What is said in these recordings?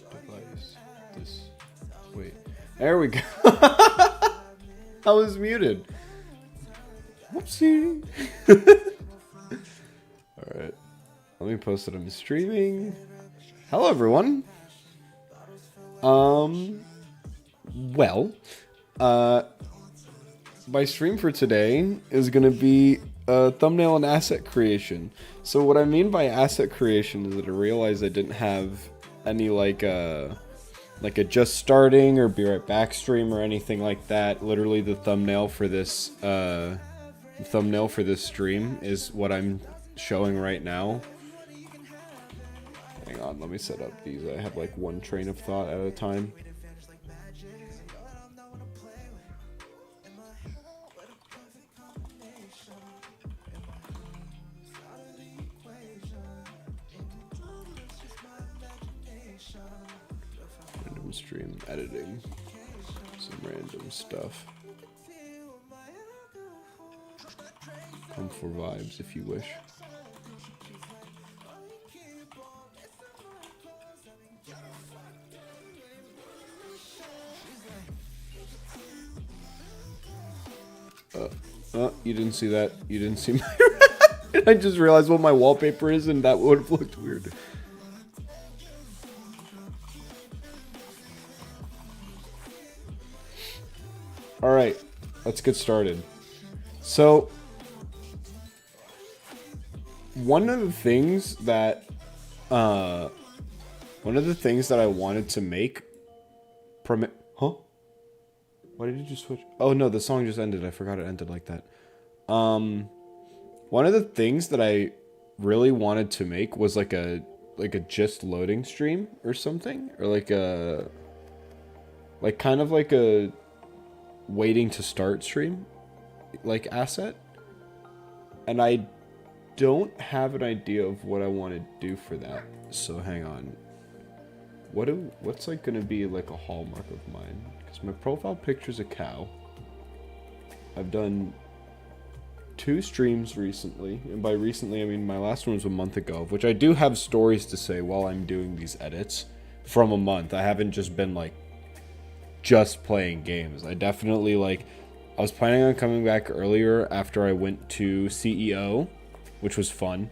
Device. This. Wait. There we go. I was muted. Whoopsie. Alright. Let me post it. I'm streaming. Hello, everyone. Well, my stream for today is going to be thumbnail and asset creation. So what I mean by asset creation is that I realized I didn't have any like a just starting or be right back stream or anything like that. Literally the thumbnail for this stream is what I'm showing right now. Hang on, let me set up these. I have like one train of thought at a time. Random stream editing. Some random stuff. Come for vibes if you wish. You didn't see that. You didn't see my... I just realized what my wallpaper is, and that would have looked weird. Alright, let's get started. So, one of the things that I wanted to make... Huh? Why did you just switch? Oh no, the song just ended. I forgot it ended like that. One of the things that I really wanted to make was like a just loading stream or something, or like kind of like a waiting to start stream, like asset. And I don't have an idea of what I want to do for that. So hang on. What's like gonna be like a hallmark of mine? Because my profile picture's a cow. I've done 2 streams recently, and by recently I mean my last one was a month ago, which I do have stories to say while I'm doing these edits from a month. I haven't just been like just playing games. I definitely I was planning on coming back earlier after I went to CEO, which was fun.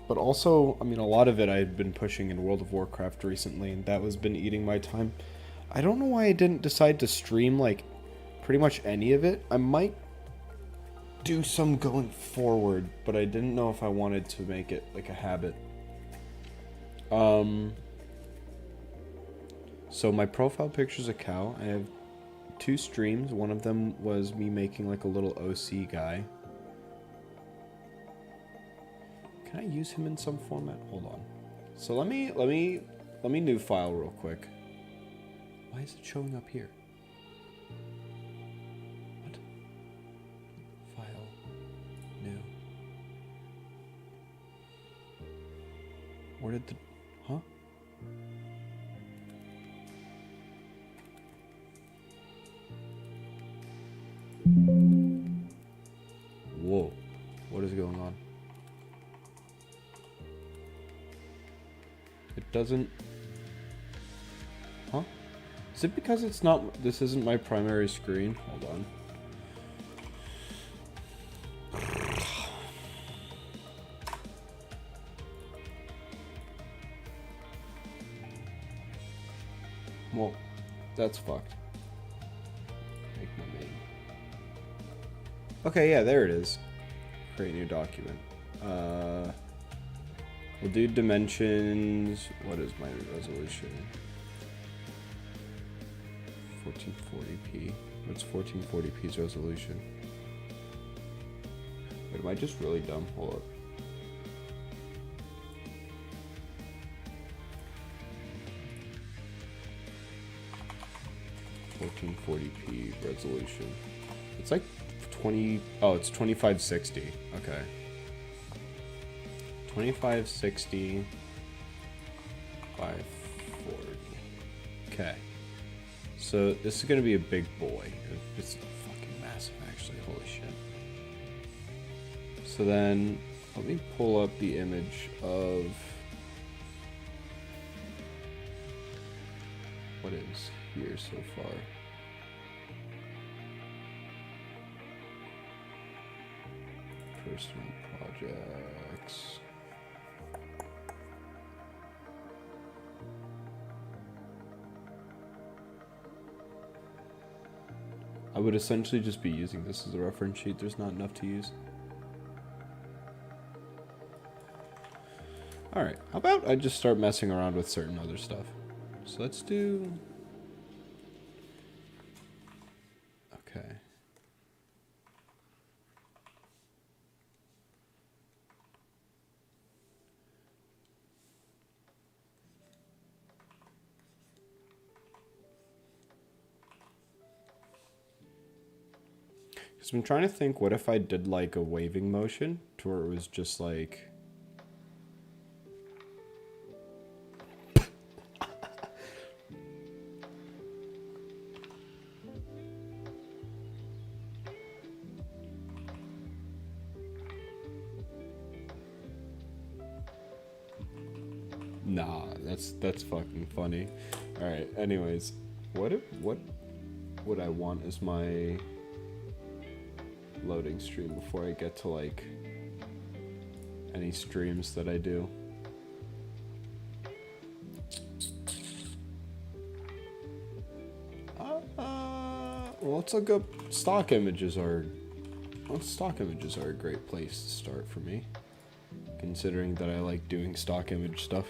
But also, I mean, a lot of it I've been pushing in World of Warcraft recently, and that has been eating my time. I don't know why I didn't decide to stream, like, pretty much any of it. I might do some going forward, but I didn't know if I wanted to make it, like, a habit. So my profile picture's a cow. I have 2 streams. One of them was me making, like, a little OC guy. Can I use him in some format? Hold on. So let me new file real quick. Why is it showing up here? What? File. New. Where did the... Huh? Whoa. What is going on? It doesn't... Huh? Is it because it's not... This isn't my primary screen? Hold on. Well, that's fucked. Make my main. Okay, yeah, there it is. Create new document. We'll do dimensions. What is my resolution? 1440p. What's 1440p's resolution? Wait, am I just really dumb? Hold up. .1440p resolution. It's like 20. Oh, it's 2560. Okay. 2560 by 40. Okay. So this is gonna be a big boy. It's fucking massive, actually. Holy shit. So then, let me pull up the image of what is here so far. Personal projects. I would essentially just be using this as a reference sheet. There's not enough to use. Alright, how about I just start messing around with certain other stuff. So let's do... Okay. Because I'm trying to think, what if I did like a waving motion to where it was just like... Nah, that's fucking funny. Alright, anyways, what would I want as my loading stream before I get to like any streams that I do? Well, let's look up stock images are... Well, stock images are a great place to start for me, considering that I like doing stock image stuff.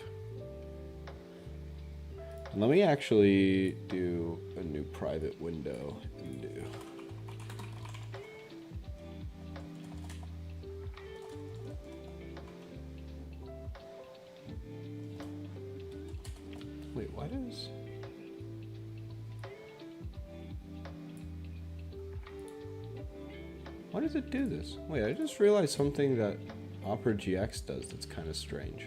Let me actually do a new private window and do... Wait, what is... Why does it do this? Wait, I just realized something that Opera GX does that's kind of strange.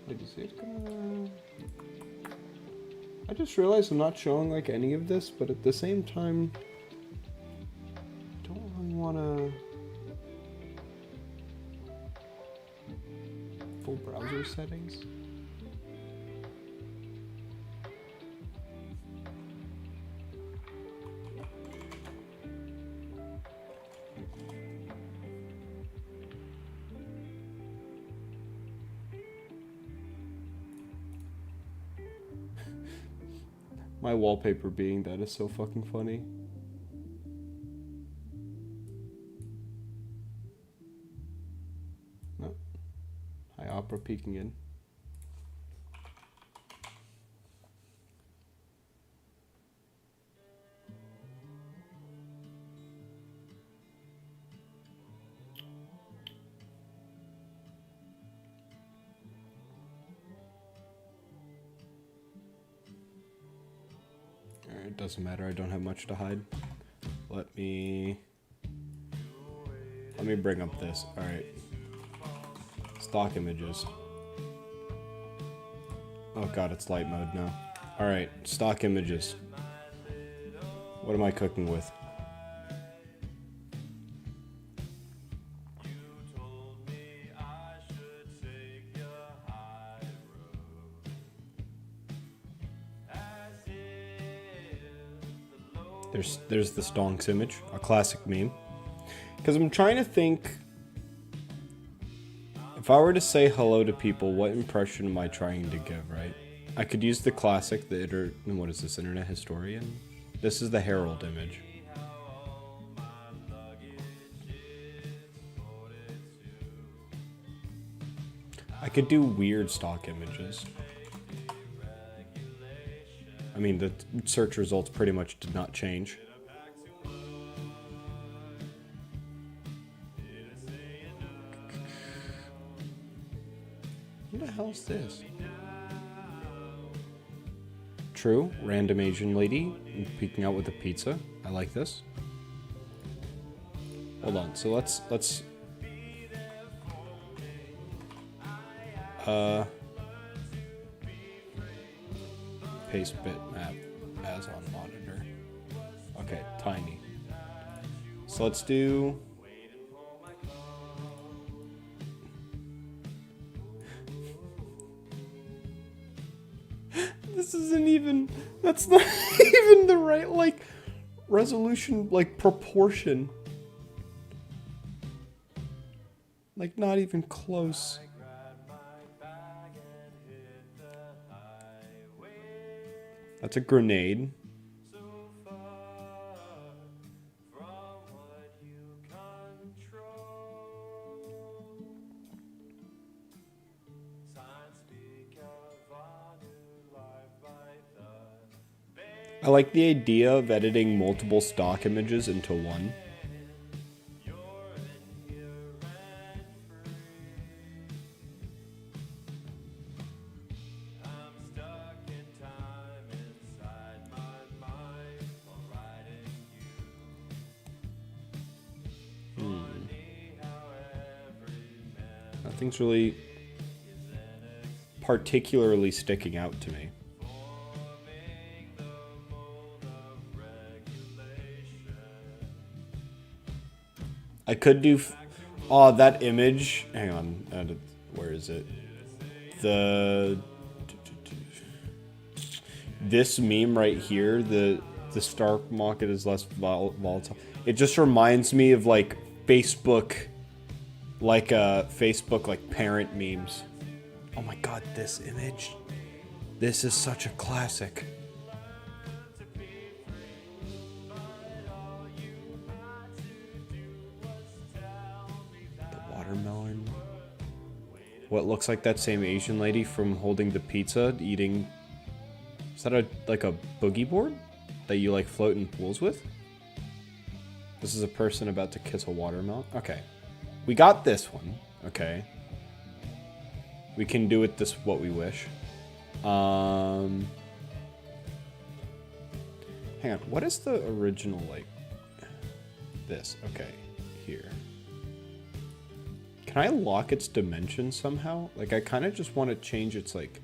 Wait, is it gonna... I just realized I'm not showing like any of this, but at the same time, I don't really wanna... Full browser settings? My wallpaper being that is so fucking funny. No. Hi, Opera peeking in. It doesn't matter, I don't have much to hide. Let me bring up this. Alright. Stock images. Oh god, it's light mode now. Alright, stock images. What am I cooking with? There's the stonks image, a classic meme. Because I'm trying to think, if I were to say hello to people, what impression am I trying to give, right? I could use the classic, what is this, Internet Historian? This is the Herald image. I could do weird stock images. I mean, the search results pretty much did not change. What the hell is this? True. Random Asian lady peeking out with a pizza. I like this. Hold on. So let's paste bitmap as on monitor. Okay, tiny. So let's do this isn't even, that's not even the right, like, resolution, like, proportion. Like, not even close. That's a grenade. I like the idea of editing multiple stock images into one. Nothing's really particularly sticking out to me. I could do... Oh, that image... Hang on. Where is it? This meme right here, the Stark market is less volatile. It just reminds me of, like, Facebook... Like, Facebook, parent memes. Oh my god, this image. This is such a classic. Watermelon. What looks like that same Asian lady from holding the pizza, eating... Is that like a boogie board? That you, like, float in pools with? This is a person about to kiss a watermelon? Okay. We got this one. Okay. We can do it what we wish. Hang on. What is the original, like... This. Okay. Here. Can I lock its dimensions somehow? Like, I kind of just want to change its, like...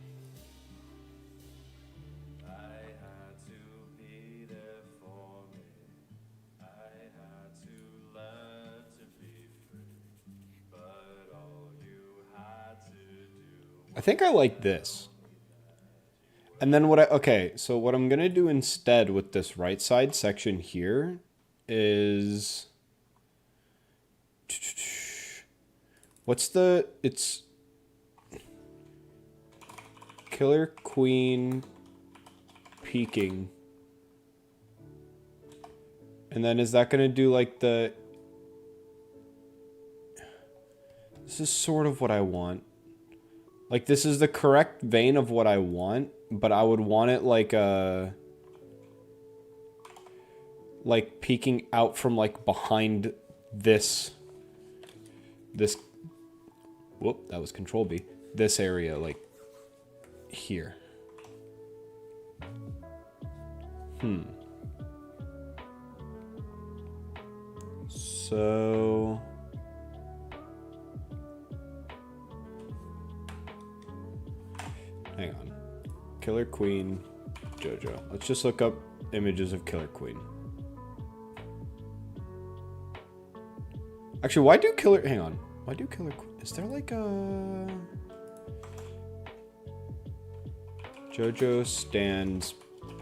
I think I like this. And then okay, so what I'm going to do instead with this right side section here is... It's Killer Queen peeking. And then is that going to do like the... This is sort of what I want. Like, this is the correct vein of what I want, but I would want it like peeking out from, like, behind this... Whoop, that was Control B. This area, like, here. So... Hang on. Killer Queen, JoJo. Let's just look up images of Killer Queen. Actually, why do Killer... Hang on. Why do Killer Queen... Is there like a... JoJo stands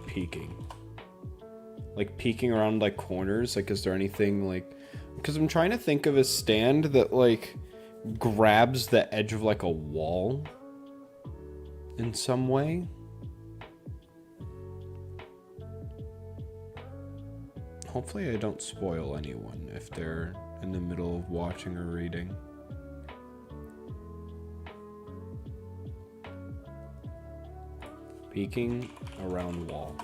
peeking. Like, peeking around, like, corners. Like, is there anything, like... Because I'm trying to think of a stand that, like, grabs the edge of, like, a wall in some way. Hopefully I don't spoil anyone if they're in the middle of watching or reading. Peeking around wall.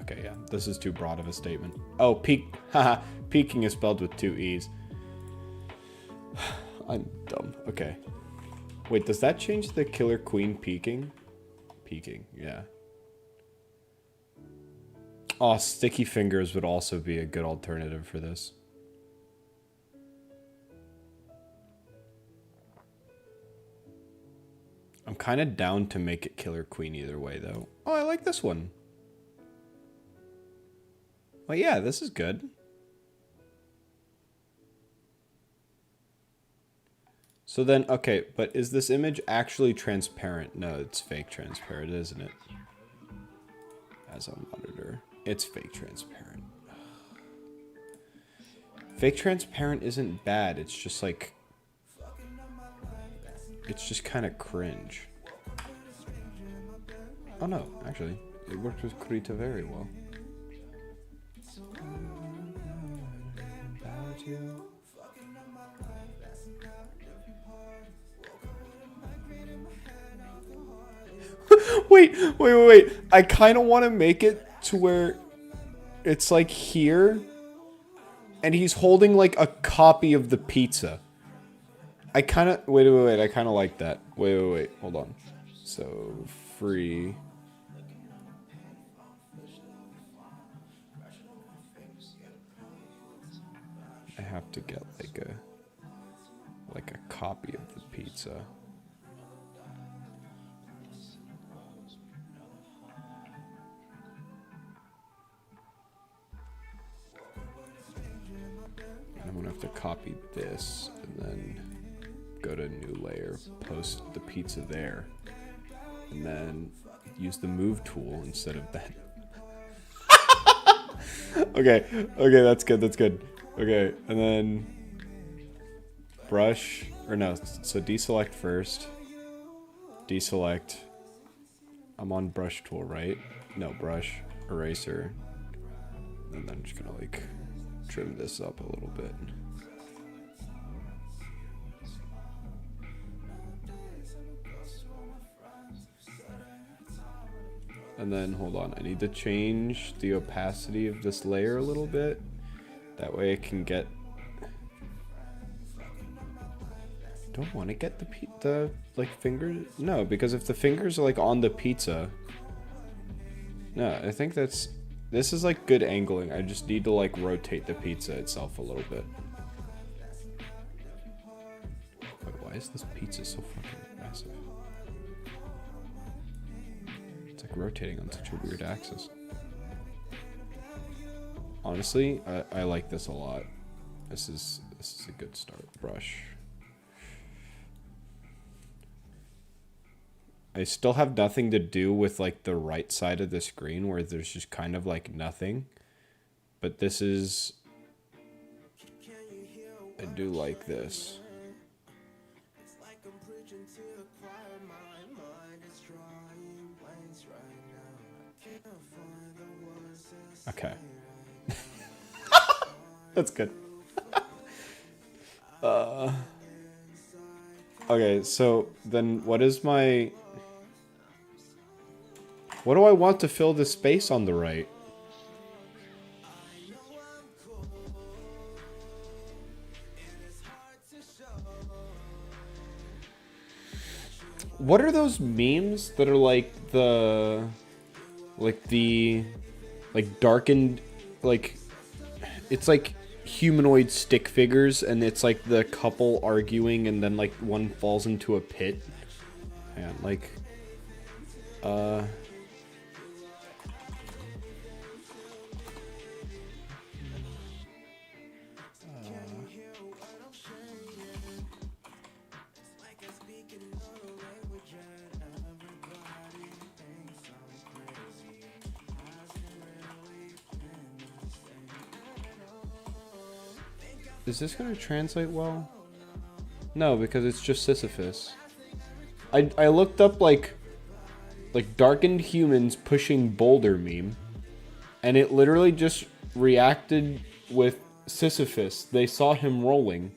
Okay, yeah, this is too broad of a statement. Oh, haha, peeking is spelled with 2 E's. I'm dumb. Okay. Wait, does that change the Killer Queen peeking? Peeking, yeah. Oh, sticky fingers would also be a good alternative for this. I'm kind of down to make it Killer Queen either way, though. Oh, I like this one. Well, yeah, this is good. So then, okay, but is this image actually transparent? No, it's fake transparent, isn't it? As a monitor. It's fake transparent. Fake transparent isn't bad, it's just like... It's just kind of cringe. Oh no, actually, it worked with Krita very well. wait. I kind of want to make it to where it's like here, and he's holding like a copy of the pizza. I kind of... Wait. I kind of like that. Wait. Hold on. So, free... I have to get like a copy of the pizza. And I'm gonna have to copy this and then go to new layer, post the pizza there, and then use the move tool instead of that. Okay, that's good. Okay, and then brush, or no, so deselect first. Deselect. I'm on brush tool, right? No, brush, eraser. And then I'm just gonna like trim this up a little bit. And then, hold on, I need to change the opacity of this layer a little bit. That way I can get... Don't want to get the like, fingers? No, because if the fingers are, like, on the pizza... No, I think that's... This is, like, good angling. I just need to, like, rotate the pizza itself a little bit. Wait, why is this pizza so fucking massive? It's, like, rotating on such a weird axis. Honestly, I like this a lot. This is a good start. Brush. I still have nothing to do with like the right side of the screen where there's just kind of like nothing. But this is... I do like this. Okay. That's good. Okay, so then what is my... What do I want to fill the space on the right? What are those memes that are like the... Like darkened... Like... It's like humanoid stick figures, and it's like the couple arguing, and then like one falls into a pit. And like... Is this gonna translate well? No, because it's just Sisyphus. I looked up like darkened humans pushing boulder meme, and it literally just reacted with Sisyphus. They saw him rolling,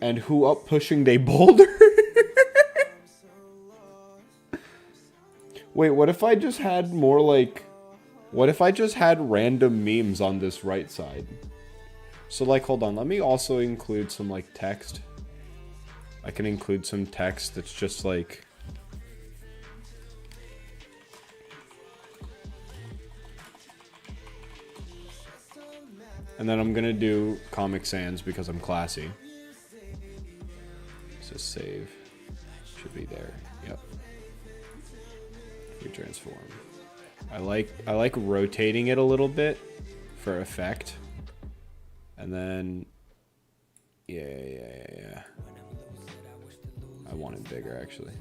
and who up pushing they boulder? Wait, what if I just had more like... What if I just had random memes on this right side? So, like, hold on. Let me also include some, like, text. I can include some text that's just like... And then I'm gonna do Comic Sans because I'm classy. So save. Should be there. Yep. Retransform. I like rotating it a little bit for effect. And then yeah. I want it bigger actually.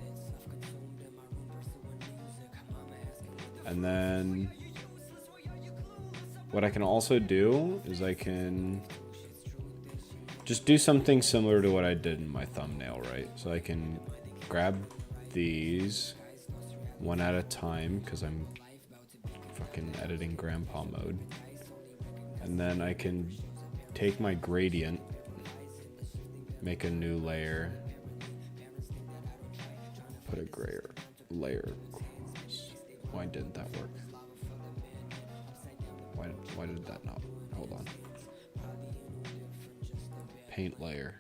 And then what I can also do is I can just do something similar to what I did in my thumbnail, right? So I can grab these one at a time because I'm fucking editing grandpa mode. And then I can take my gradient, make a new layer, put a grayer layer across. Why didn't that work? Why did that not? Hold on. Paint layer.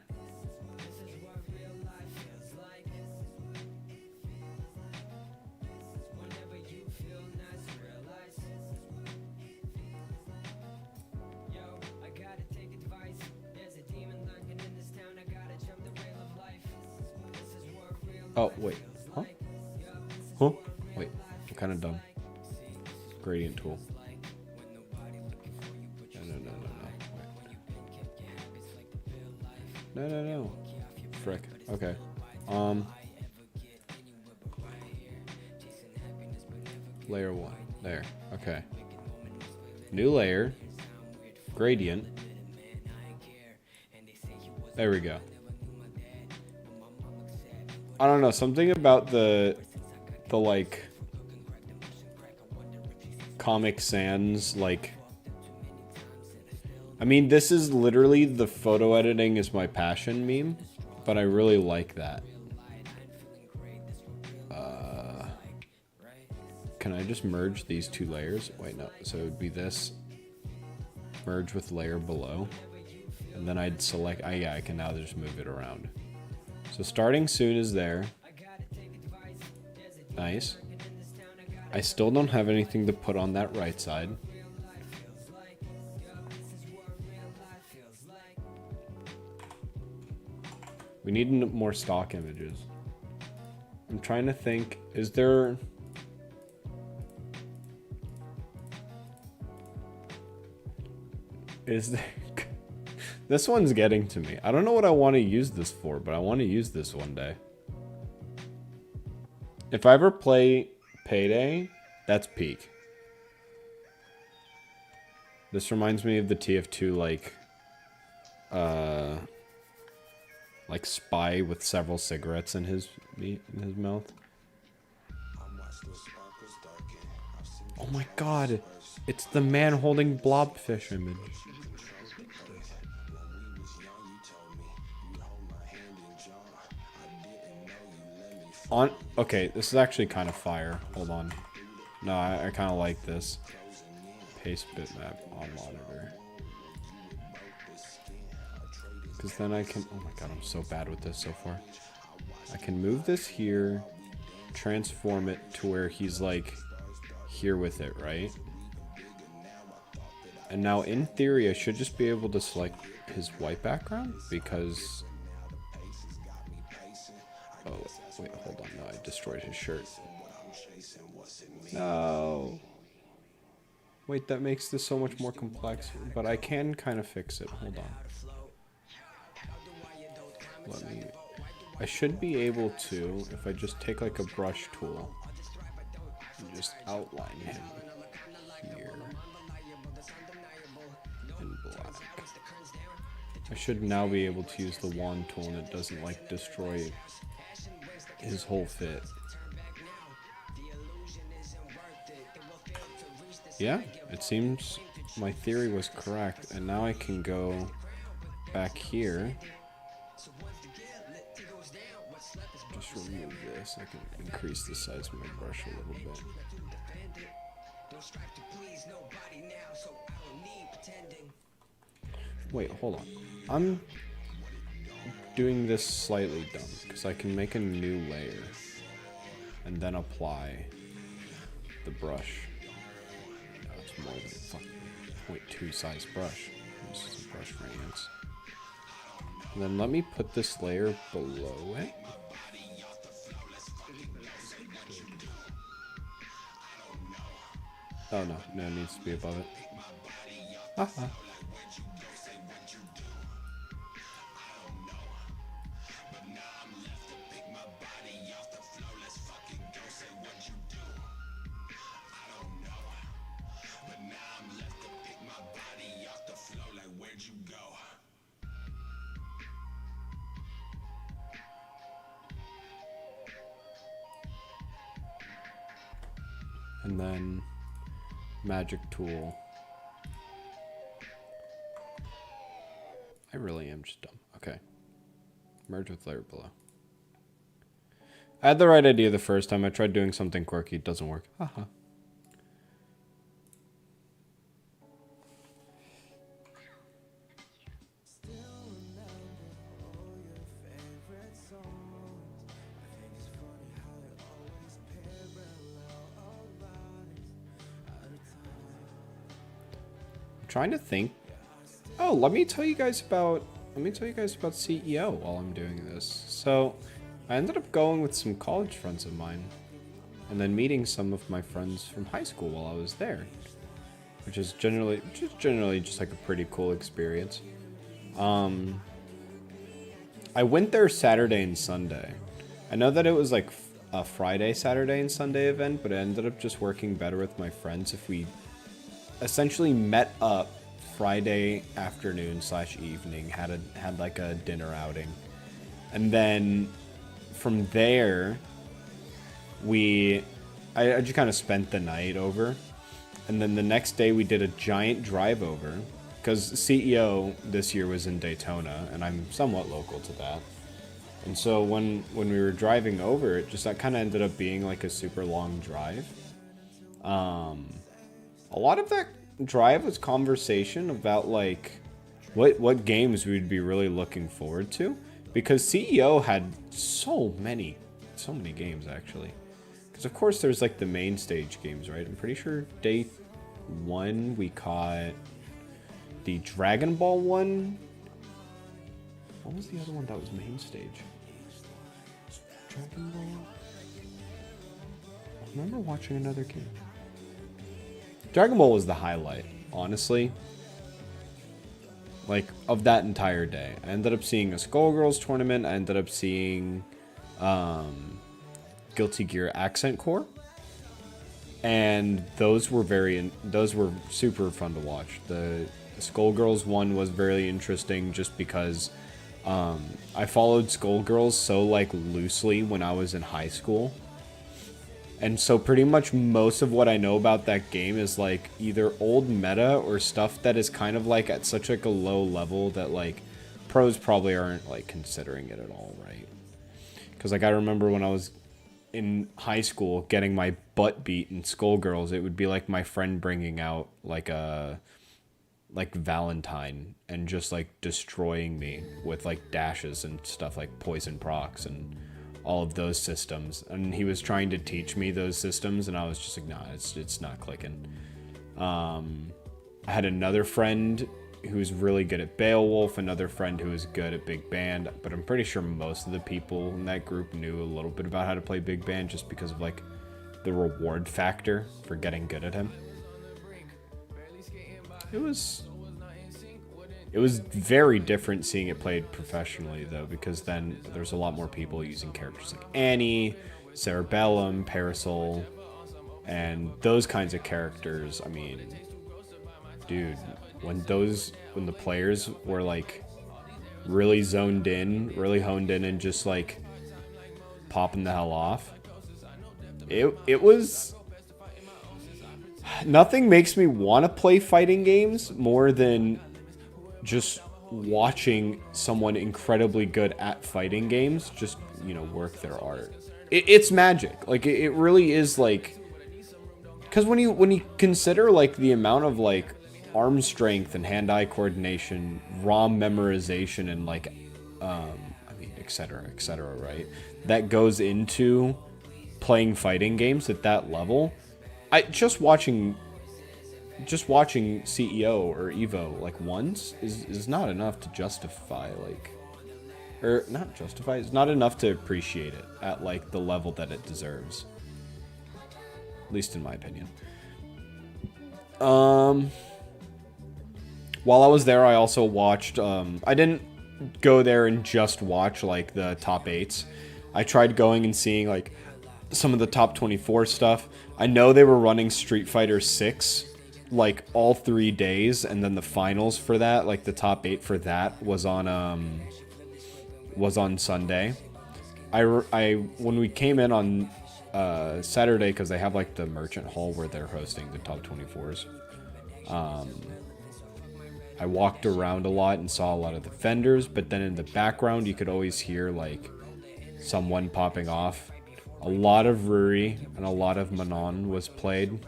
Oh, wait. Huh? Huh? Wait. I'm kind of dumb. Gradient tool. No. Frick. Okay. Layer 1. There. Okay. New layer. Gradient. There we go. I don't know, something about the like Comic Sans, like, I mean, this is literally the photo editing is my passion meme, but I really like that. Can I just merge these two layers? Wait, no. So it would be this, merge with layer below, and then I'd select, yeah, I can now just move it around. So starting soon is there. Nice. I still don't have anything to put on that right side. We need more stock images. I'm trying to think, is there... This one's getting to me. I don't know what I want to use this for, but I want to use this one day. If I ever play Payday, that's peak. This reminds me of the TF2 like spy with several cigarettes in his mouth. Oh my god, it's the man holding blobfish image. Okay, this is actually kind of fire. Hold on. No, I kind of like this. Paste bitmap on monitor. Because then I can... Oh my god, I'm so bad with this so far. I can move this here, transform it to where he's like here with it, right? And now in theory, I should just be able to select his white background because... Oh, wait, hold on. No, I destroyed his shirt. No. Wait, that makes this so much more complex, but I can kind of fix it. Hold on. I should be able to, if I just take like a brush tool and just outline him here in black. I should now be able to use the wand tool and it doesn't like destroy his whole fit. Yeah, it seems my theory was correct, and now I can go back here. Just remove this. I can increase the size of my brush a little bit. Wait, hold on. doing this slightly dumb, because I can make a new layer and then apply the brush. No, it's more than a fucking 0.2 size brush. This is a brush for ants. And then let me put this layer below it. Oh no, it needs to be above it. Haha. And then magic tool. I really am just dumb. Okay. Merge with layer below. I had the right idea the first time. I tried doing something quirky. It doesn't work. Haha. Trying to think. Oh, let me tell you guys about CEO while I'm doing this. So, I ended up going with some college friends of mine, and then meeting some of my friends from high school while I was there, which is generally just like a pretty cool experience. I went there Saturday and Sunday. I know that it was like a Friday, Saturday, and Sunday event, but it ended up just working better with my friends if we essentially met up Friday afternoon / evening, had like a dinner outing, and then from there I just kind of spent the night over, and then the next day we did a giant drive over because CEO this year was in Daytona and I'm somewhat local to that, and so when we were driving over, that kind of ended up being like a super long drive. A lot of that drive was conversation about like what games we'd be really looking forward to, because CEO had so many games actually. Because of course there's like the main stage games, right? I'm pretty sure day 1 we caught the Dragon Ball one. What was the other one that was main stage? Dragon Ball? I remember watching another game. Dragon Ball was the highlight, honestly. Like, of that entire day. I ended up seeing a Skullgirls tournament. I ended up seeing Guilty Gear Accent Core. And those were super fun to watch. The Skullgirls one was very interesting just because I followed Skullgirls so like loosely when I was in high school. And so pretty much most of what I know about that game is like either old meta or stuff that is kind of like at such like a low level that like pros probably aren't like considering it at all, right? Because like I remember when I was in high school getting my butt beat in Skullgirls, it would be like my friend bringing out like Valentine and just like destroying me with like dashes and stuff like poison procs and all of those systems, and he was trying to teach me those systems, and I was just like, nah, it's not clicking. I had another friend who's really good at Beowulf, another friend who was good at Big Band, but I'm pretty sure most of the people in that group knew a little bit about how to play Big Band just because of like the reward factor for getting good at him. It was very different seeing it played professionally, though, because then there's a lot more people using characters like Annie, Cerebellum, Parasol, and those kinds of characters. I mean, dude, when the players were like really zoned in, really honed in, and just like popping the hell off, it was... Nothing makes me want to play fighting games more than just watching someone incredibly good at fighting games just, work their art. It's magic. Like, it really is, like... Because when you consider, like, the amount of, like, arm strength and hand-eye coordination, ROM memorization, and, like, I mean, et cetera, right? That goes into playing fighting games at that level. Just watching CEO or Evo like once is not enough to justify like, or not justify, it's not enough to appreciate it at like the level that it deserves. At least in my opinion. While I was there, I also watched, I didn't go there and just watch like the top 8s. I tried going and seeing like some of the top 24 stuff. I know they were running Street Fighter 6 like all 3 days, and then the finals for that, like the top 8 for that was on Sunday. When we came in on Saturday, because they have like the merchant hall where they're hosting the top 24s. I walked around a lot and saw a lot of the vendors, but then in the background you could always hear like someone popping off. A lot of Ruri and a lot of Manon was played.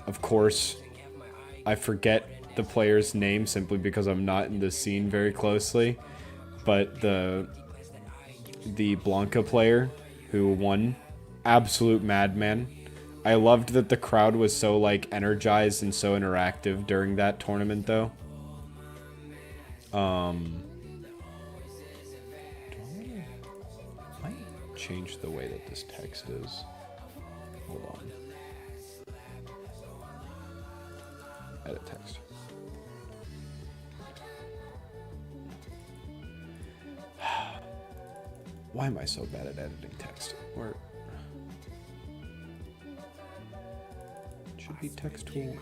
Of course, I forget the player's name simply because I'm not in the scene very closely, but the Blanca player who won, absolute madman. I loved that the crowd was so like energized and so interactive during that tournament though. I might change the way that this text is. Hold on. Edit text. Why am I so bad at editing text? Where should be text tool.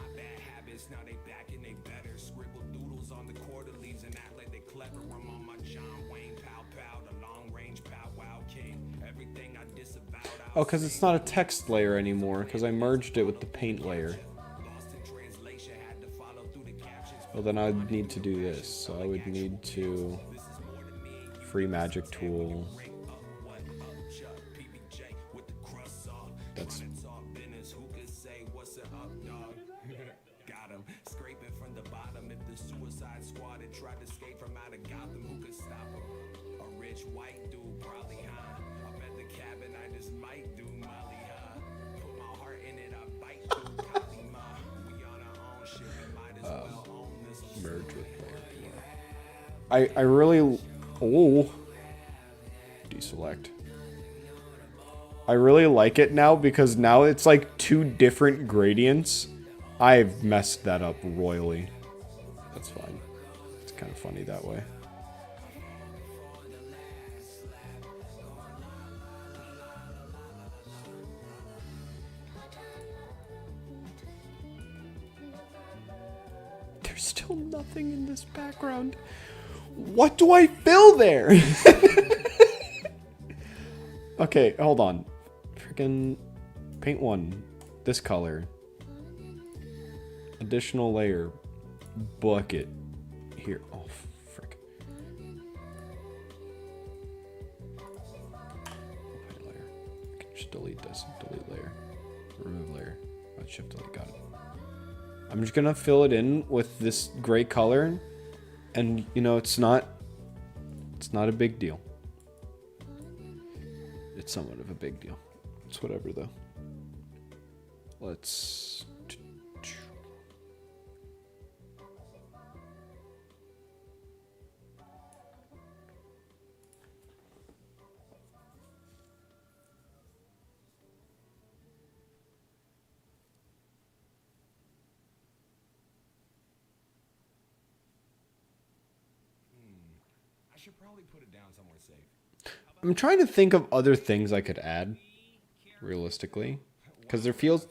Oh, because it's not a text layer anymore, because I merged it with the paint layer. Well, then I'd need to do this. So I would need to free magic tool. That's merge with player. I really deselect. I really like it now because now it's like 2 different gradients. I've messed that up royally. That's fine. It's kind of funny that way. There's still nothing in this background. What do I fill there? Okay, hold on. Freaking paint 1. This color. Additional layer. Bucket. Here. Oh, frick. Paint layer. I can just delete this. Delete layer. Remove layer. Oh, shift delete. Got it. I'm just gonna fill it in with this gray color. And, you know, it's not a big deal. It's somewhat of a big deal. It's whatever, though. Let's... I should probably put it down somewhere safe. I'm trying to think of other things I could add, realistically, because it feels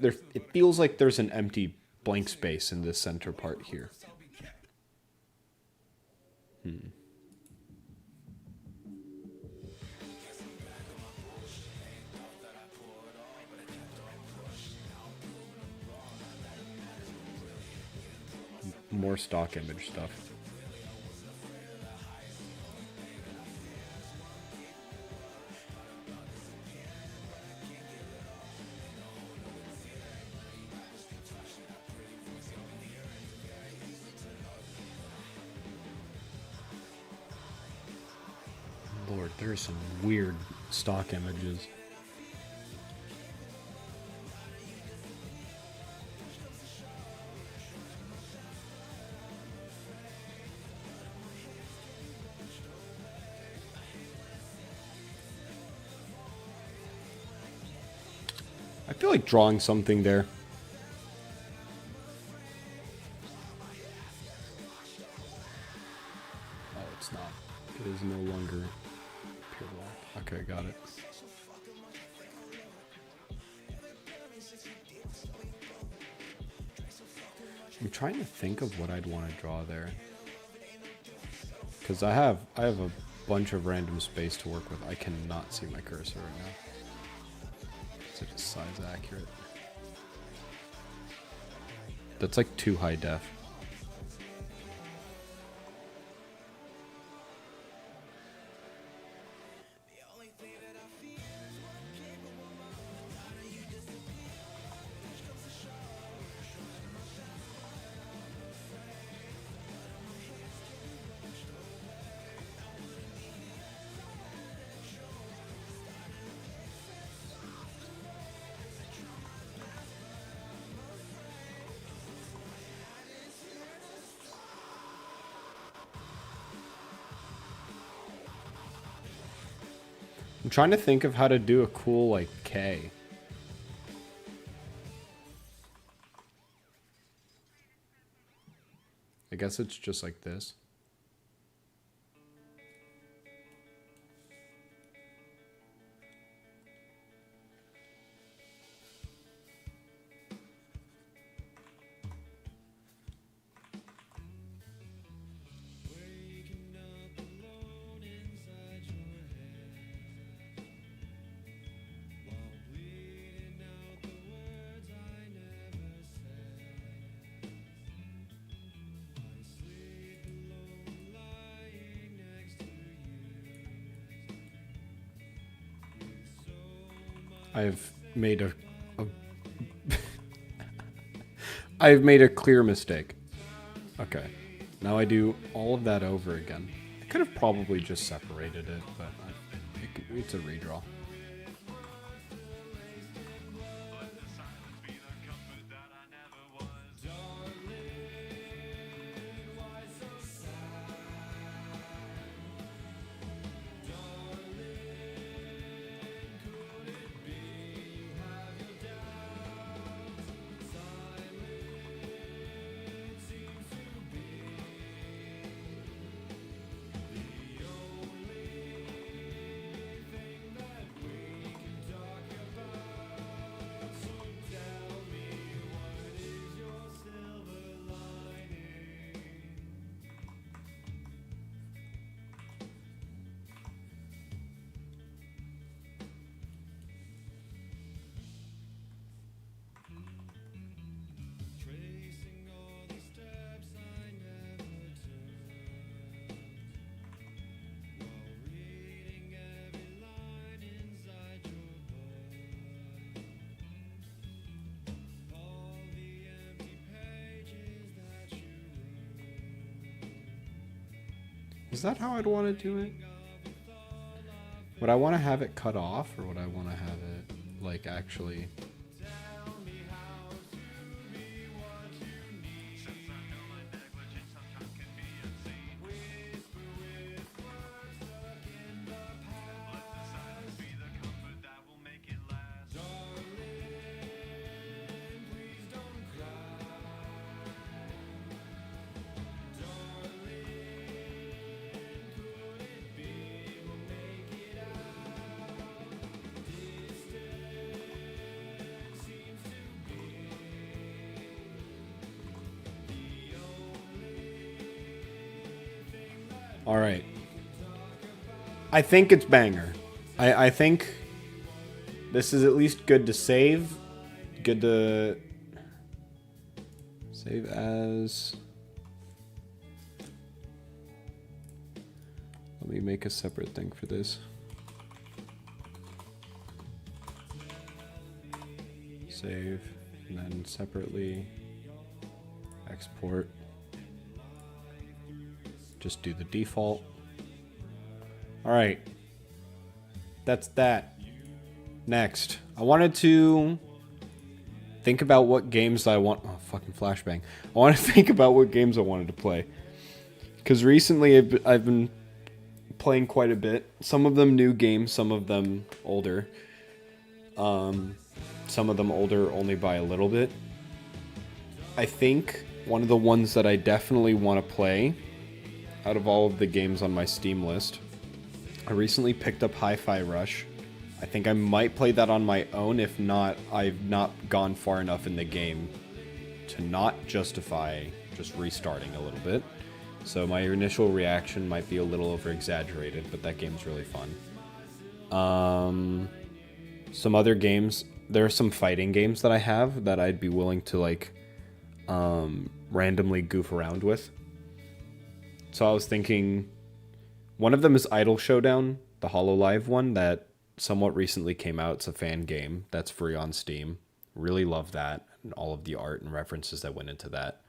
like there's an empty blank space in this center part here. More stock image stuff. Lord, there are some weird stock images. I feel like drawing something there. Oh, it's not. It is no longer pure black. Okay, got it. I'm trying to think of what I'd want to draw there. Because I have a bunch of random space to work with. I cannot see my cursor right now. It's like size accurate. That's like too high def. I'm trying to think of how to do a cool, like, K. I guess it's just like this. I've made a I've made a clear mistake. Okay. Now I do all of that over again. I could have probably just separated it, but it's a redraw. Is that how I'd want to do it? Would I want to have it cut off, or would I want to have it, like, actually... All right. I think it's banger. I think this is at least good to save. Good to save as. Let me make a separate thing for this. Save, and then separately export. Just do the default. All right. that's that. Next, I wanted to think about what games I want. Oh, fucking flashbang! I want to think about what games I wanted to play. Because recently I've been playing quite a bit. Some of them new games, some of them older. Some of them older only by a little bit. I think one of the ones that I definitely want to play out of all of the games on my Steam list, I recently picked up Hi-Fi Rush. I think I might play that on my own. If not, I've not gone far enough in the game to not justify just restarting a little bit. So my initial reaction might be a little over-exaggerated, but that game's really fun. Some other games, there are some fighting games that I have that I'd be willing to like randomly goof around with. So I was thinking, one of them is Idle Showdown, the HoloLive one that somewhat recently came out. It's a fan game that's free on Steam. Really love that and all of the art and references that went into that.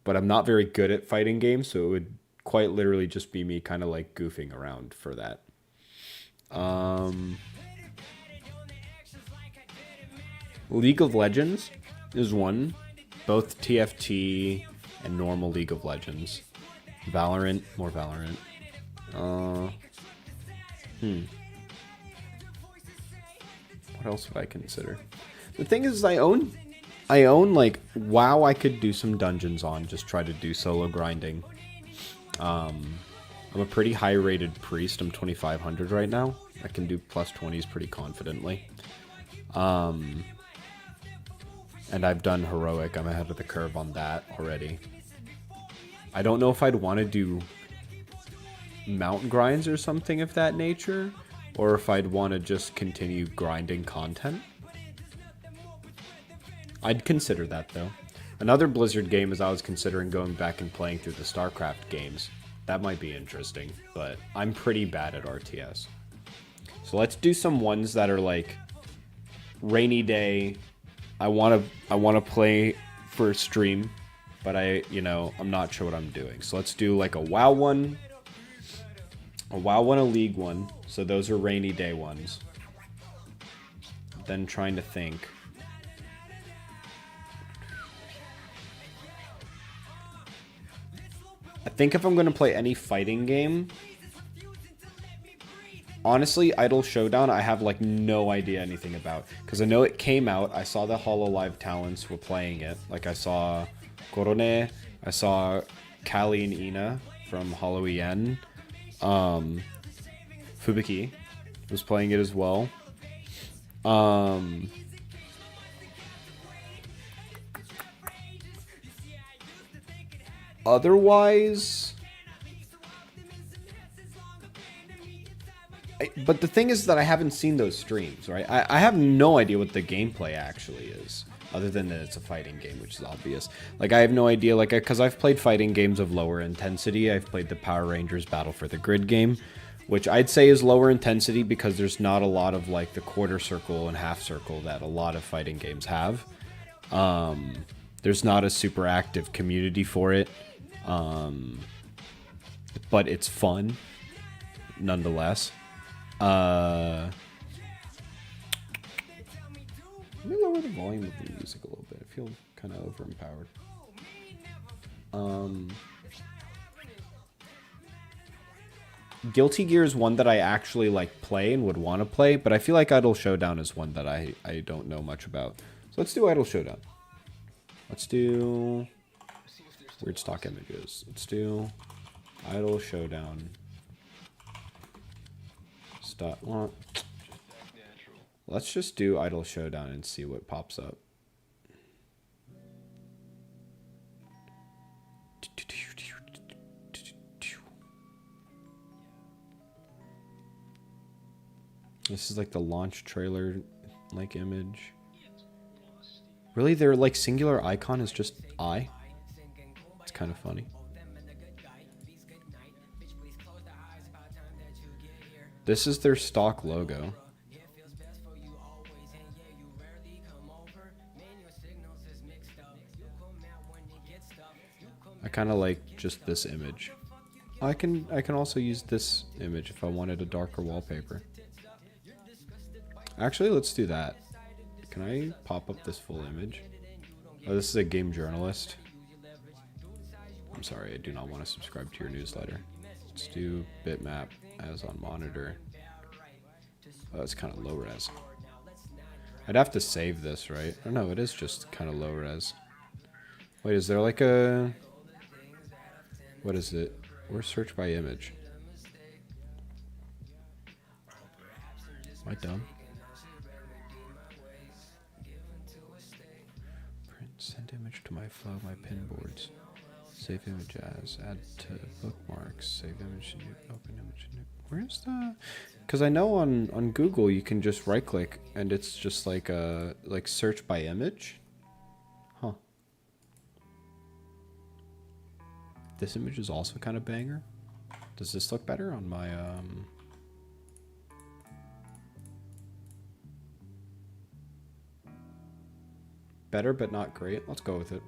But I'm not very good at fighting games, so it would quite literally just be me kind of like goofing around for that. League of Legends is one, both TFT and normal League of Legends. Valorant, more Valorant. What else would I consider? The thing is, I own like WoW. I could do some dungeons on, just try to do solo grinding. I'm a pretty high rated priest. I'm 2500 right now. I can do plus 20s pretty confidently. And I've done heroic. I'm ahead of the curve on that already. I don't know if I'd want to do mount grinds or something of that nature, or if I'd want to just continue grinding content. I'd consider that, though. Another Blizzard game is I was considering going back and playing through the StarCraft games. That might be interesting, but I'm pretty bad at RTS. So let's do some ones that are like rainy day. I want to play for stream, but I'm not sure what I'm doing. So let's do like a WoW one, a League one. So those are rainy day ones. Then trying to think. I think if I'm going to play any fighting game, honestly, Idle Showdown, I have like no idea anything about. Because I know it came out, I saw the HoloLive talents were playing it. Like I saw Korone, I saw Kali and Ina from HoloEN. Fubuki was playing it as well. Otherwise, but the thing is that I haven't seen those streams, right? I have no idea what the gameplay actually is, other than that it's a fighting game, which is obvious. Like, I have no idea, like, because I've played fighting games of lower intensity. I've played the Power Rangers Battle for the Grid game, which I'd say is lower intensity because there's not a lot of, like, the quarter circle and half circle that a lot of fighting games have. There's not a super active community for it. But it's fun, nonetheless. Let me lower the volume of the music a little bit. I feel kind of over-empowered. Guilty Gear is one that I actually like play and would want to play, but I feel like Idle Showdown is one that I don't know much about. So let's do Idle Showdown. Let's do weird stock images. Let's do Idle Showdown. Stop. Well, let's just do Idle Showdown and see what pops up. This is like the launch trailer like image. Really, their like singular icon is just I? It's kind of funny. This is their stock logo. I kind of like just this image. I can also use this image if I wanted a darker wallpaper. Actually, let's do that. Can I pop up this full image? Oh, this is a game journalist. I'm sorry, I do not want to subscribe to your newsletter. Let's do bitmap as on monitor. Oh, it's kind of low res. I'd have to save this, right? Oh no, it is just kind of low res. Wait, is there like a... What is it? Where's search by image? Am I dumb? Print, send image to my file, my pinboards. Save image as, add to bookmarks, save image, open image. Where's the... Because I know on Google you can just right click and it's just like a search by image. Huh. This image is also kind of banger. Does this look better on my better but not great? Let's go with it.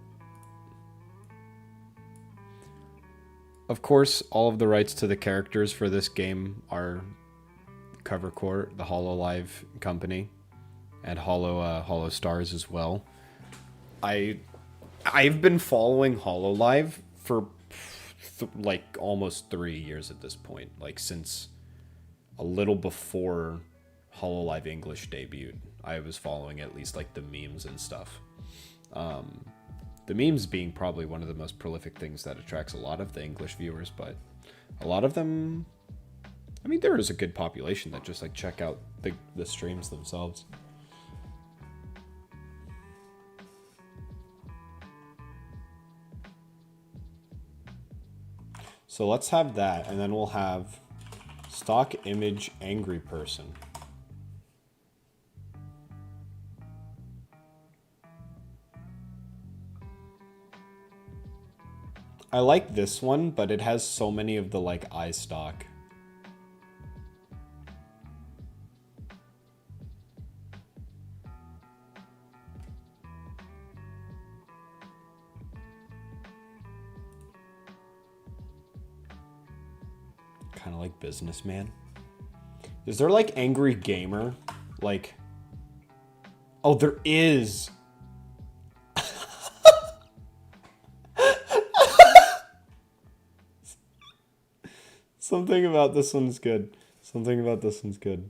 Of course, all of the rights to the characters for this game are Covercore, the HoloLive company, and Hollow Stars as well. I've been following HoloLive for like almost 3 years at this point, like since a little before HoloLive English debuted. I was following at least like the memes and stuff. The memes being probably one of the most prolific things that attracts a lot of the English viewers, but a lot of them, I mean, there is a good population that just like check out the streams themselves. So let's have that, and then we'll have stock image angry person. I like this one, but it has so many of the like eye stock. Kind of like businessman. Is there like angry gamer? Like, oh, there is. Something about this one's good. Something about this one's good.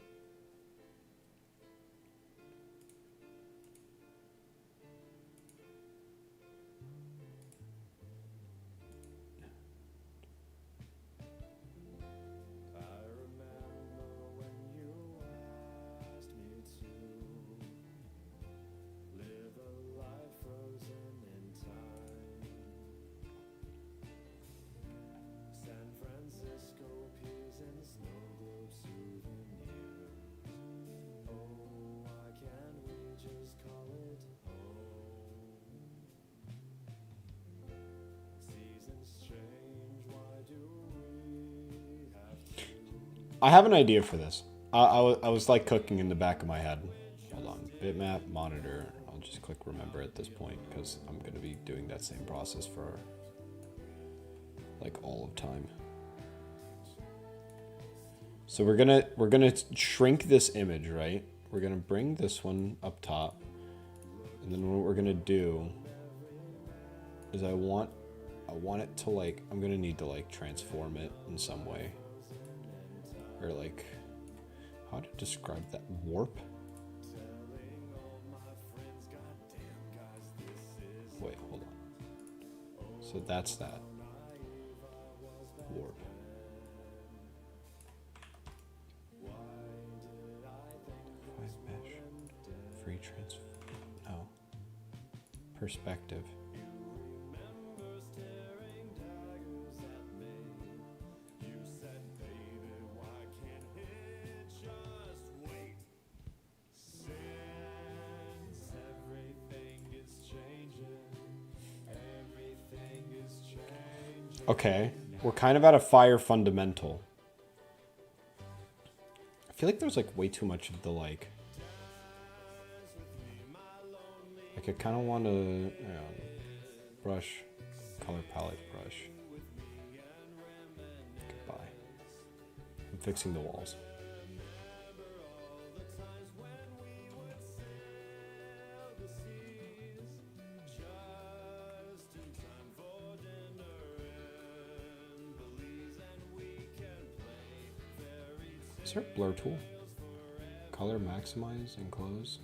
I have an idea for this. I was like cooking in the back of my head. Hold on. Bitmap, monitor. I'll just click remember at this point because I'm going to be doing that same process for like all of time. So we're gonna shrink this image, right? We're gonna bring this one up top. And then what we're gonna do is I want it to like, I'm gonna need to like transform it in some way. Or like, how to describe that? Warp? Wait, hold on. So that's that. Warp. Five mesh. Free transform. No. Perspective. Okay, we're kind of at a fire fundamental. I feel like there's like way too much of the like I kind of want to brush, color palette brush. fixing the walls. Is there a blur tool? Color maximize and close.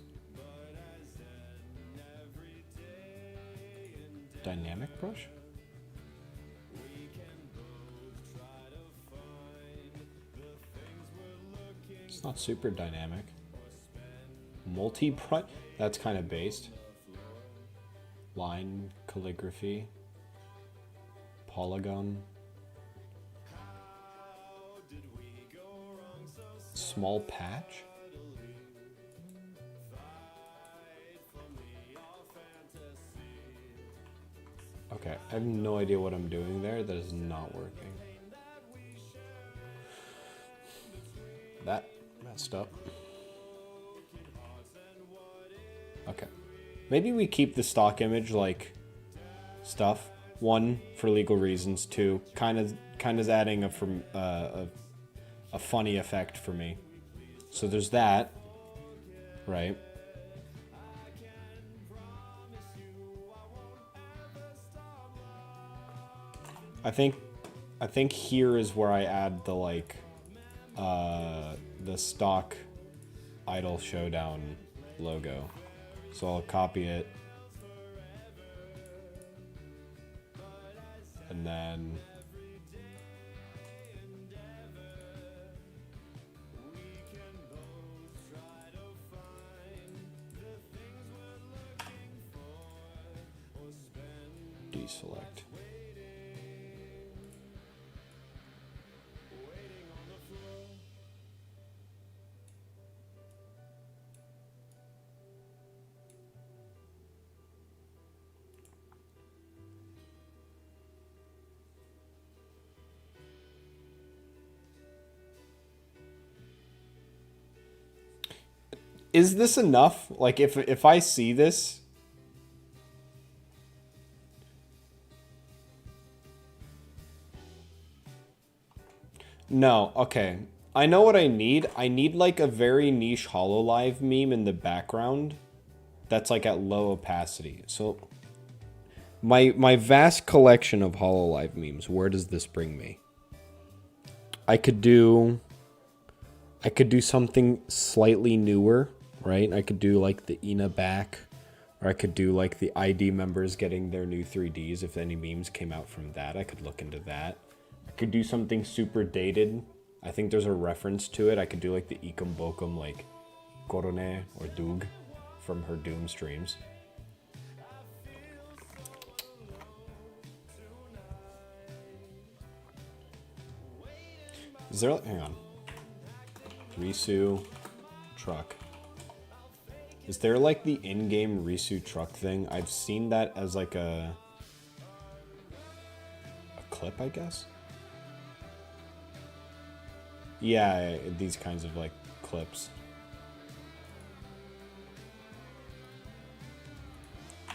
Dynamic brush? It's not super dynamic. Multi-brush? That's kind of based. Line calligraphy. Polygon. Small patch? Okay, I have no idea what I'm doing there. That is not working. That messed up. Okay. Maybe we keep the stock image like stuff. One, for legal reasons. Two, kind of adding a funny effect for me. So there's that, right? I think here is where I add the like the stock Idol Showdown logo. So I'll copy it. And then deselect. Is this enough? Like if I see this, no, okay. I know what I need. I need like a very niche HoloLive meme in the background that's like at low opacity. So my vast collection of HoloLive memes, where does this bring me? I could do something slightly newer, right? I could do like the Ina back, or I could do like the ID members getting their new 3Ds. If any memes came out from that, I could look into that. I could do something super dated. I think there's a reference to it. I could do like the Ikum Bokum, like Korone or Doog from her Doom streams. Is there, hang on. Risu truck. Is there like the in-game Risu truck thing? I've seen that as like a clip, I guess. Yeah, these kinds of like clips.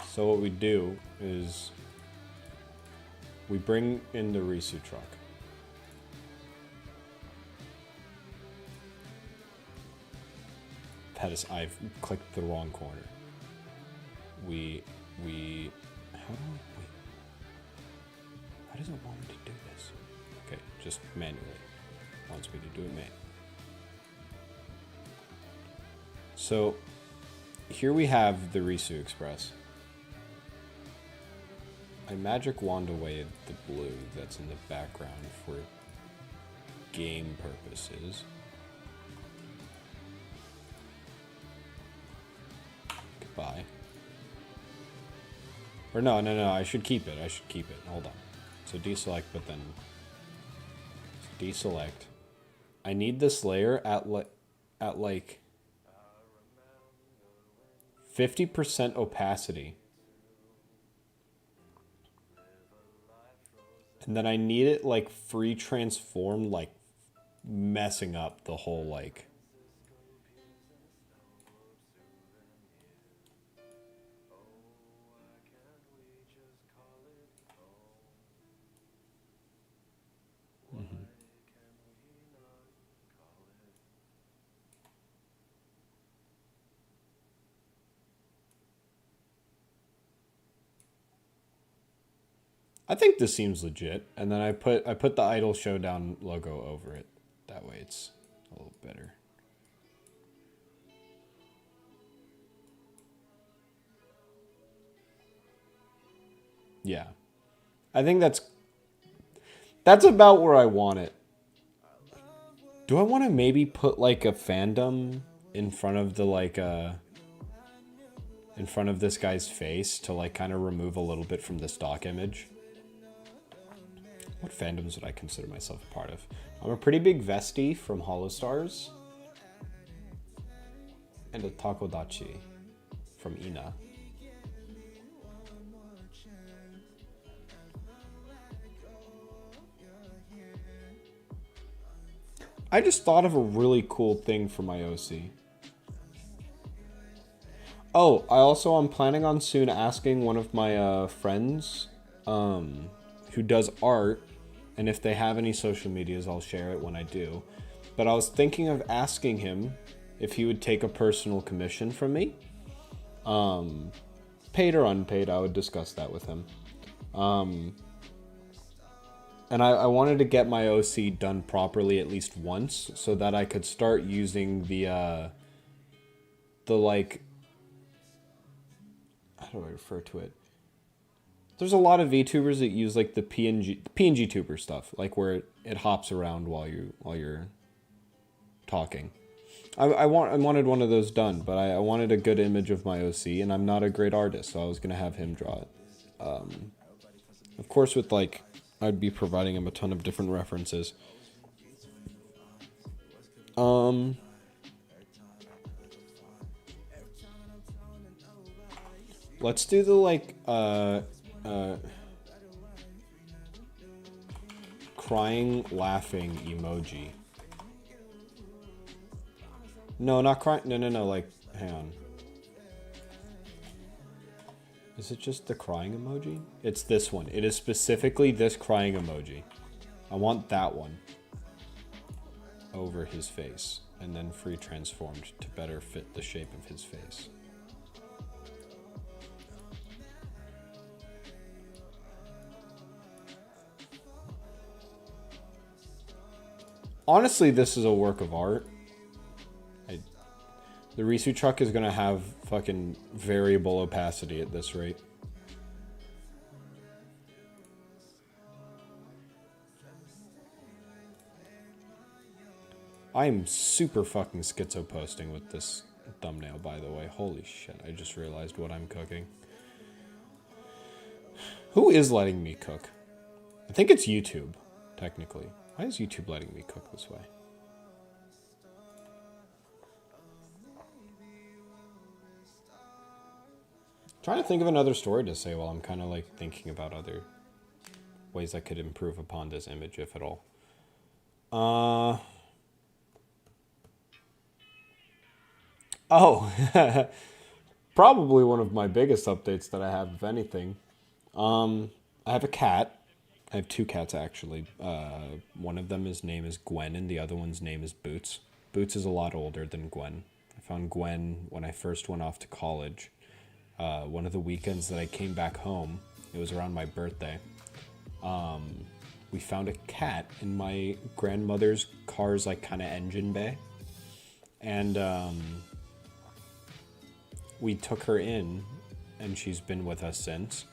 So what we do is we bring in the Risu truck. That is, I've clicked the wrong corner. How does it want me to do this? Okay, just manually. Wants me to do it manually. So here we have the Risu Express. I magic wand away the blue that's in the background for game purposes. Goodbye. Or no, I should keep it. Hold on. So deselect, but then deselect. I need this layer at like 50% opacity. And then I need it like free transform, like messing up the whole like. I think this seems legit, and then I put the Idol Showdown logo over it. That way it's a little better. Yeah. I think that's about where I want it. Do I want to maybe put like a fandom in front of the in front of this guy's face to like kind of remove a little bit from the stock image? What fandoms would I consider myself a part of? I'm a pretty big Vesti from Holostars. And a Takodachi from Ina. I just thought of a really cool thing for my OC. Oh, I'm planning on soon asking one of my friends who does art, and if they have any social medias, I'll share it when I do. But I was thinking of asking him if he would take a personal commission from me. Paid or unpaid, I would discuss that with him. And I wanted to get my OC done properly at least once so that I could start using the like, how do I refer to it? There's a lot of VTubers that use like the PNG tuber stuff, like where it hops around while you're talking. I wanted one of those done, but I wanted a good image of my OC, and I'm not a great artist, so I was gonna have him draw it. Of course, with like, I'd be providing him a ton of different references. Let's do the like crying, laughing emoji. No, not crying. No. Like, hang on. Is it just the crying emoji? It's this one. It is specifically this crying emoji. I want that one over his face, and then free transformed to better fit the shape of his face. Honestly, this is a work of art. The Risu truck is gonna have fucking variable opacity at this rate. I am super fucking schizo posting with this thumbnail, by the way. Holy shit, I just realized what I'm cooking. Who is letting me cook? I think it's YouTube, technically. Why is YouTube letting me cook this way? Trying to think of another story to say while I'm kind of like thinking about other ways I could improve upon this image, if at all. Oh, probably one of my biggest updates that I have, if anything. I have a cat. I have two cats, actually. One of them, his name is Gwen, and the other one's name is Boots. Boots is a lot older than Gwen. I found Gwen when I first went off to college. One of the weekends that I came back home, it was around my birthday. We found a cat in my grandmother's car's like kind of engine bay, and we took her in, and she's been with us since.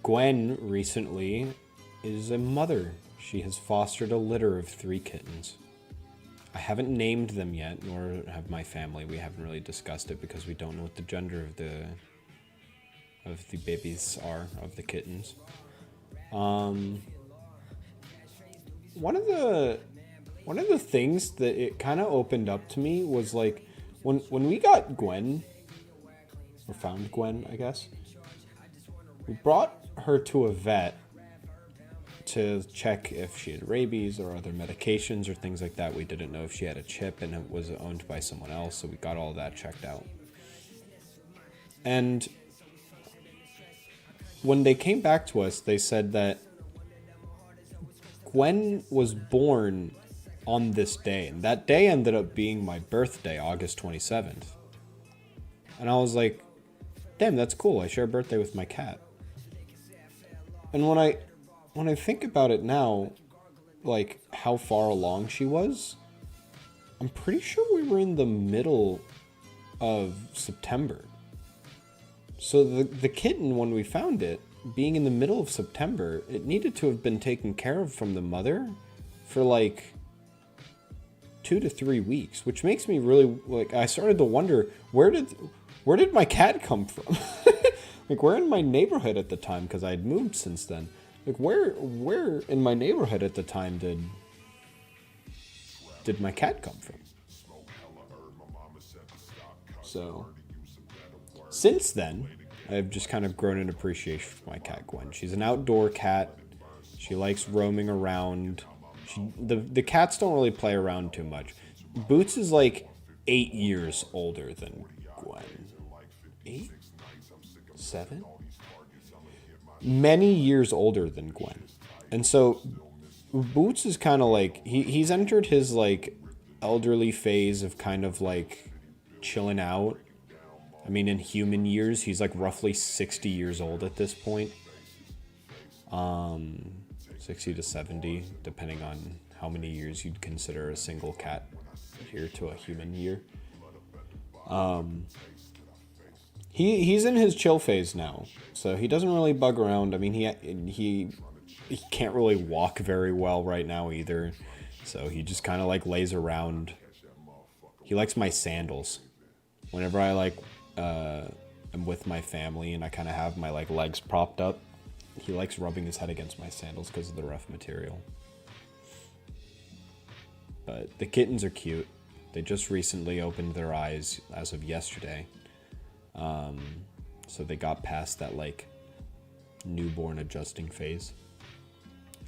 Gwen recently is a mother. She has fostered a litter of 3 kittens. I haven't named them yet, nor have my family. We haven't really discussed it because we don't know what the gender of the babies are, of the kittens. One of the things that it kind of opened up to me was like when we got Gwen, or found Gwen, I guess. We brought her to a vet to check if she had rabies or other medications or things like that. We didn't know if she had a chip, and it was owned by someone else, so we got all that checked out. And when they came back to us, they said that Gwen was born on this day, and that day ended up being my birthday, August 27th. And I was like, damn, that's cool. I share a birthday with my cat. And when I think about it now, like how far along she was, I'm pretty sure we were in the middle of September. So the kitten, when we found it, being in the middle of September, it needed to have been taken care of from the mother for like 2 to 3 weeks, which makes me really like, I started to wonder, where did my cat come from? Like, where in my neighborhood at the time, because I had moved since then. Like, where in my neighborhood at the time did my cat come from? So, since then, I've just kind of grown an appreciation for my cat, Gwen. She's an outdoor cat. She likes roaming around. The cats don't really play around too much. Boots is like 8 years older than Gwen. 8? 7? Many years older than Gwen. And so Boots is kind of like, he's entered his like elderly phase of kind of like chilling out. I mean, in human years, he's like roughly 60 years old at this point. 60 to 70, depending on how many years you'd consider a single cat year to a human year. He's in his chill phase now, so he doesn't really bug around. I mean, he can't really walk very well right now either, so he just kind of like lays around. He likes my sandals. Whenever I like am with my family and I kind of have my like legs propped up, he likes rubbing his head against my sandals because of the rough material. But the kittens are cute. They just recently opened their eyes as of yesterday. So they got past that like newborn adjusting phase.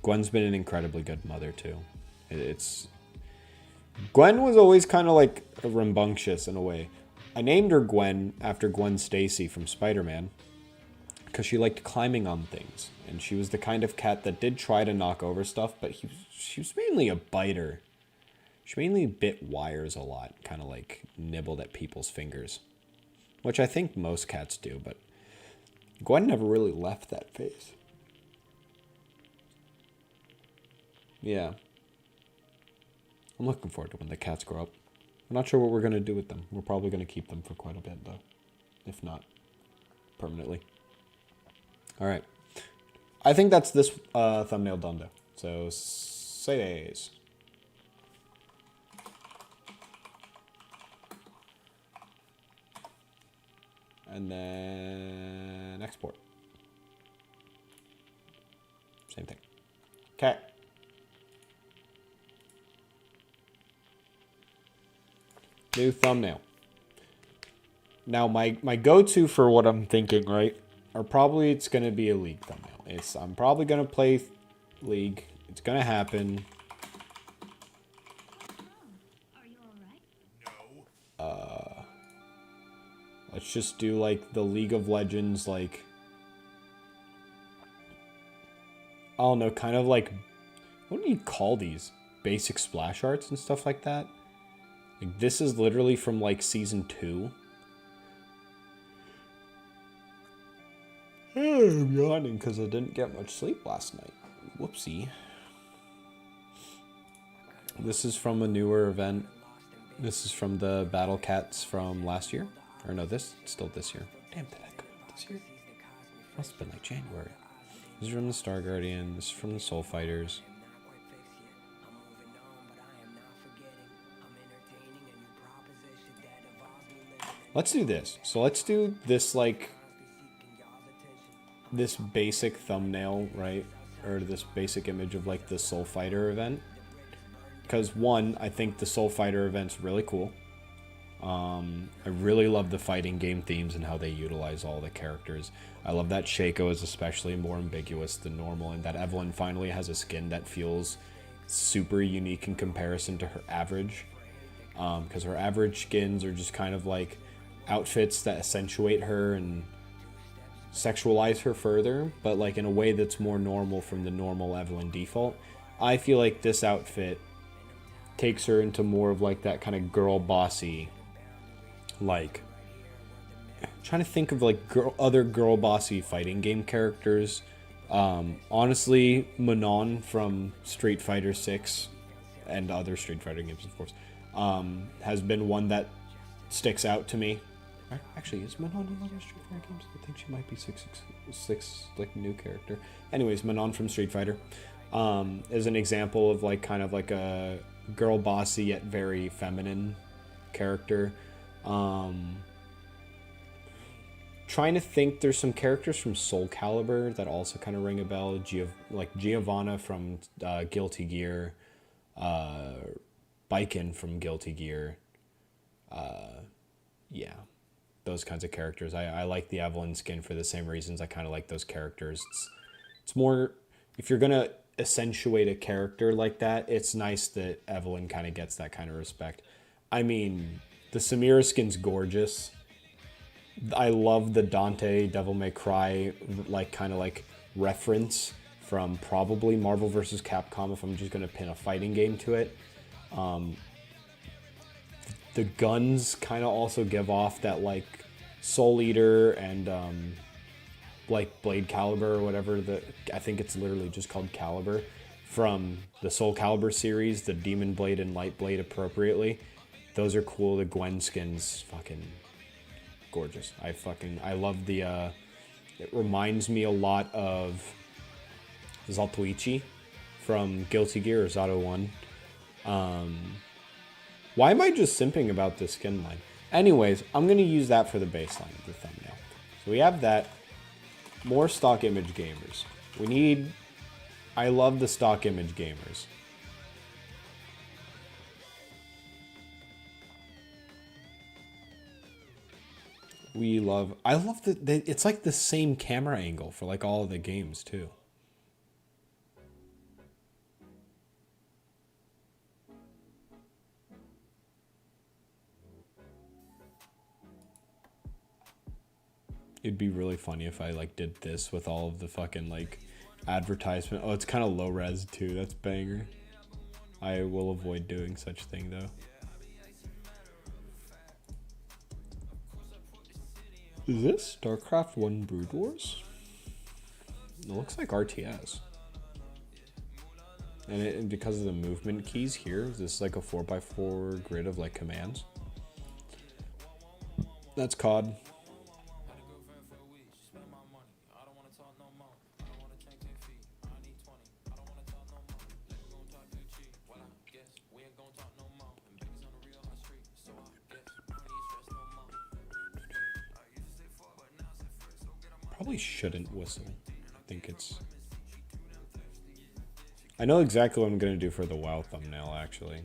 Gwen's been an incredibly good mother too. Gwen was always kind of like rambunctious in a way. I named her Gwen after Gwen Stacy from Spider-Man because she liked climbing on things, and she was the kind of cat that did try to knock over stuff, but she was mainly a biter. She mainly bit wires a lot, kind of like nibbled at people's fingers, which I think most cats do, but Gwen never really left that phase. Yeah. I'm looking forward to when the cats grow up. I'm not sure what we're going to do with them. We're probably going to keep them for quite a bit, though. If not permanently. All right. I think that's this thumbnail done, though. So, says. And then export. Same thing. Okay. New thumbnail. Now, my go-to for what I'm thinking, right, are probably it's going to be a League thumbnail. I'm probably going to play League. It's going to happen. Are you all right? Let's just do, like, the League of Legends, like, I don't know, kind of like, what do you call these? Basic splash arts and stuff like that? Like, this is literally from, like, Season 2. I'm yawning because I didn't get much sleep last night. Whoopsie. This is from a newer event. This is from the Battle Cats from last year. Or no, still this year. Damn, did I come out this year? Must have been like January. This is from the Star Guardian. This is from the Soul Fighters. Let's do this. So let's do this, like, this basic thumbnail, right? Or this basic image of, like, the Soul Fighter event. Because, one, I think the Soul Fighter event's really cool. I really love the fighting game themes and how they utilize all the characters. I love that Shaco is especially more ambiguous than normal, and that Evelyn finally has a skin that feels super unique in comparison to her average. Because her average skins are just kind of like outfits that accentuate her and sexualize her further, but like in a way that's more normal from the normal Evelyn default. I feel like this outfit takes her into more of like that kind of girl bossy, like, I'm trying to think of like other girl bossy fighting game characters Honestly, Manon from Street Fighter 6 and other Street Fighter games, of course, has been one that sticks out to me. Actually, is Manon in other Street Fighter games? I think she might be six like new character. Anyways, Manon from Street Fighter is an example of like kind of like a girl bossy yet very feminine character. Trying to think, there's some characters from Soul Calibur that also kind of ring a bell. Like Giovanna from Guilty Gear, Baiken from Guilty Gear. Yeah, those kinds of characters. I like the Evelyn skin for the same reasons. I kind of like those characters. It's more, if you're gonna accentuate a character like that, it's nice that Evelyn kind of gets that kind of respect. I mean, the Samira skin's gorgeous. I love the Dante Devil May Cry like kind of like reference from probably Marvel vs. Capcom if I'm just going to pin a fighting game to it. The guns kind of also give off that like Soul Eater and like Blade Calibur or whatever. I think it's literally just called Calibur from the Soul Calibur series, the Demon Blade and Light Blade appropriately. Those are cool. The Gwen skin's fucking gorgeous. I love the it reminds me a lot of Zatoichi from Guilty Gear or Zato 1. Why am I just simping about this skin line? Anyways, I'm going to use that for the baseline of the thumbnail. So we have that. More stock image gamers. I love the stock image gamers. I love that it's like the same camera angle for like all of the games too. It'd be really funny if I like did this with all of the fucking like advertisement. Oh, it's kind of low res too. That's banger. I will avoid doing such thing though. Is this StarCraft 1 Brood Wars? It looks like RTS. And because of the movement keys here, is this like a 4x4 grid of like commands? That's COD. Probably shouldn't whistle. I think it's... I know exactly what I'm going to do for the WoW thumbnail, actually.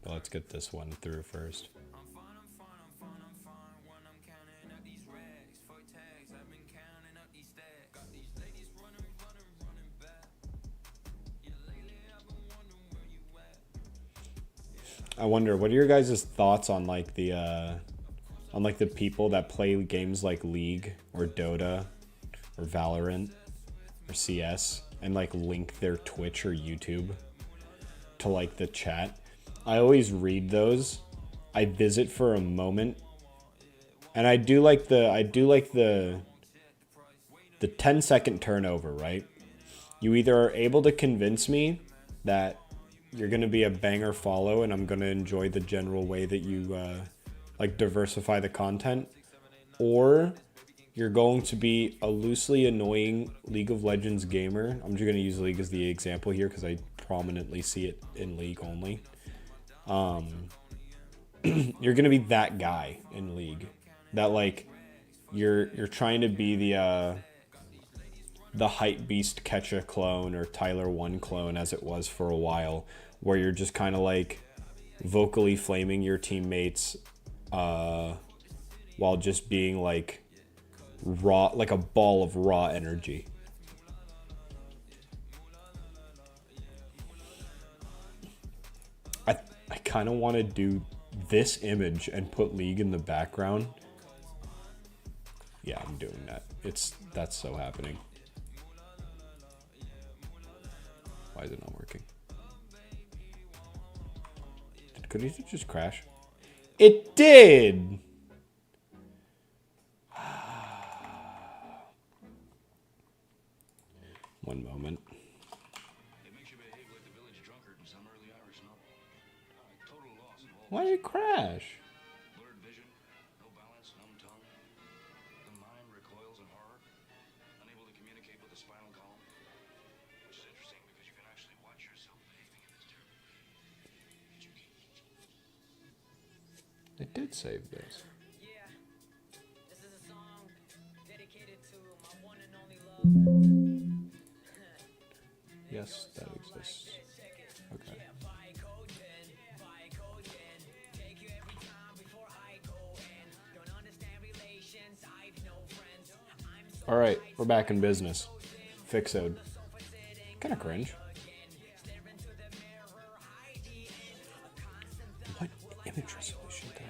But let's get this one through first. I wonder, what are your guys' thoughts on like the people that play games like League or Dota or Valorant or CS and like link their Twitch or YouTube to like the chat? I always read those. I visit for a moment, and I do like the 10-second turnover, right? You either are able to convince me that you're going to be a banger follow and I'm going to enjoy the general way that you like diversify the content, or you're going to be a loosely annoying League of Legends gamer. I'm just going to use League as the example here because I prominently see it in League only. You're going to be that guy in League that like you're trying to be the Hype Beast Ketcha clone or Tyler 1 clone, as it was for a while, where you're just kind of like vocally flaming your teammates while just being like raw, like a ball of raw energy. I kind of want to do this image and put League in the background. Yeah, I'm doing that. That's so happening. Why is it not working? Could it just crash? It did! one moment. It makes you behave like the village drunkard in some early Irish novel. Total loss of all Why did it crash? blurred vision, no balance, numb tongue. The mind recoils in horror, unable to communicate with the spinal column. Which is interesting because you can actually watch yourself behaving in this terrible way. It did save this. Yeah, this is a song dedicated to my one and only love. Yes, that exists. Okay. All right, we're back in business. Fixode. Kind of cringe. What image resolution did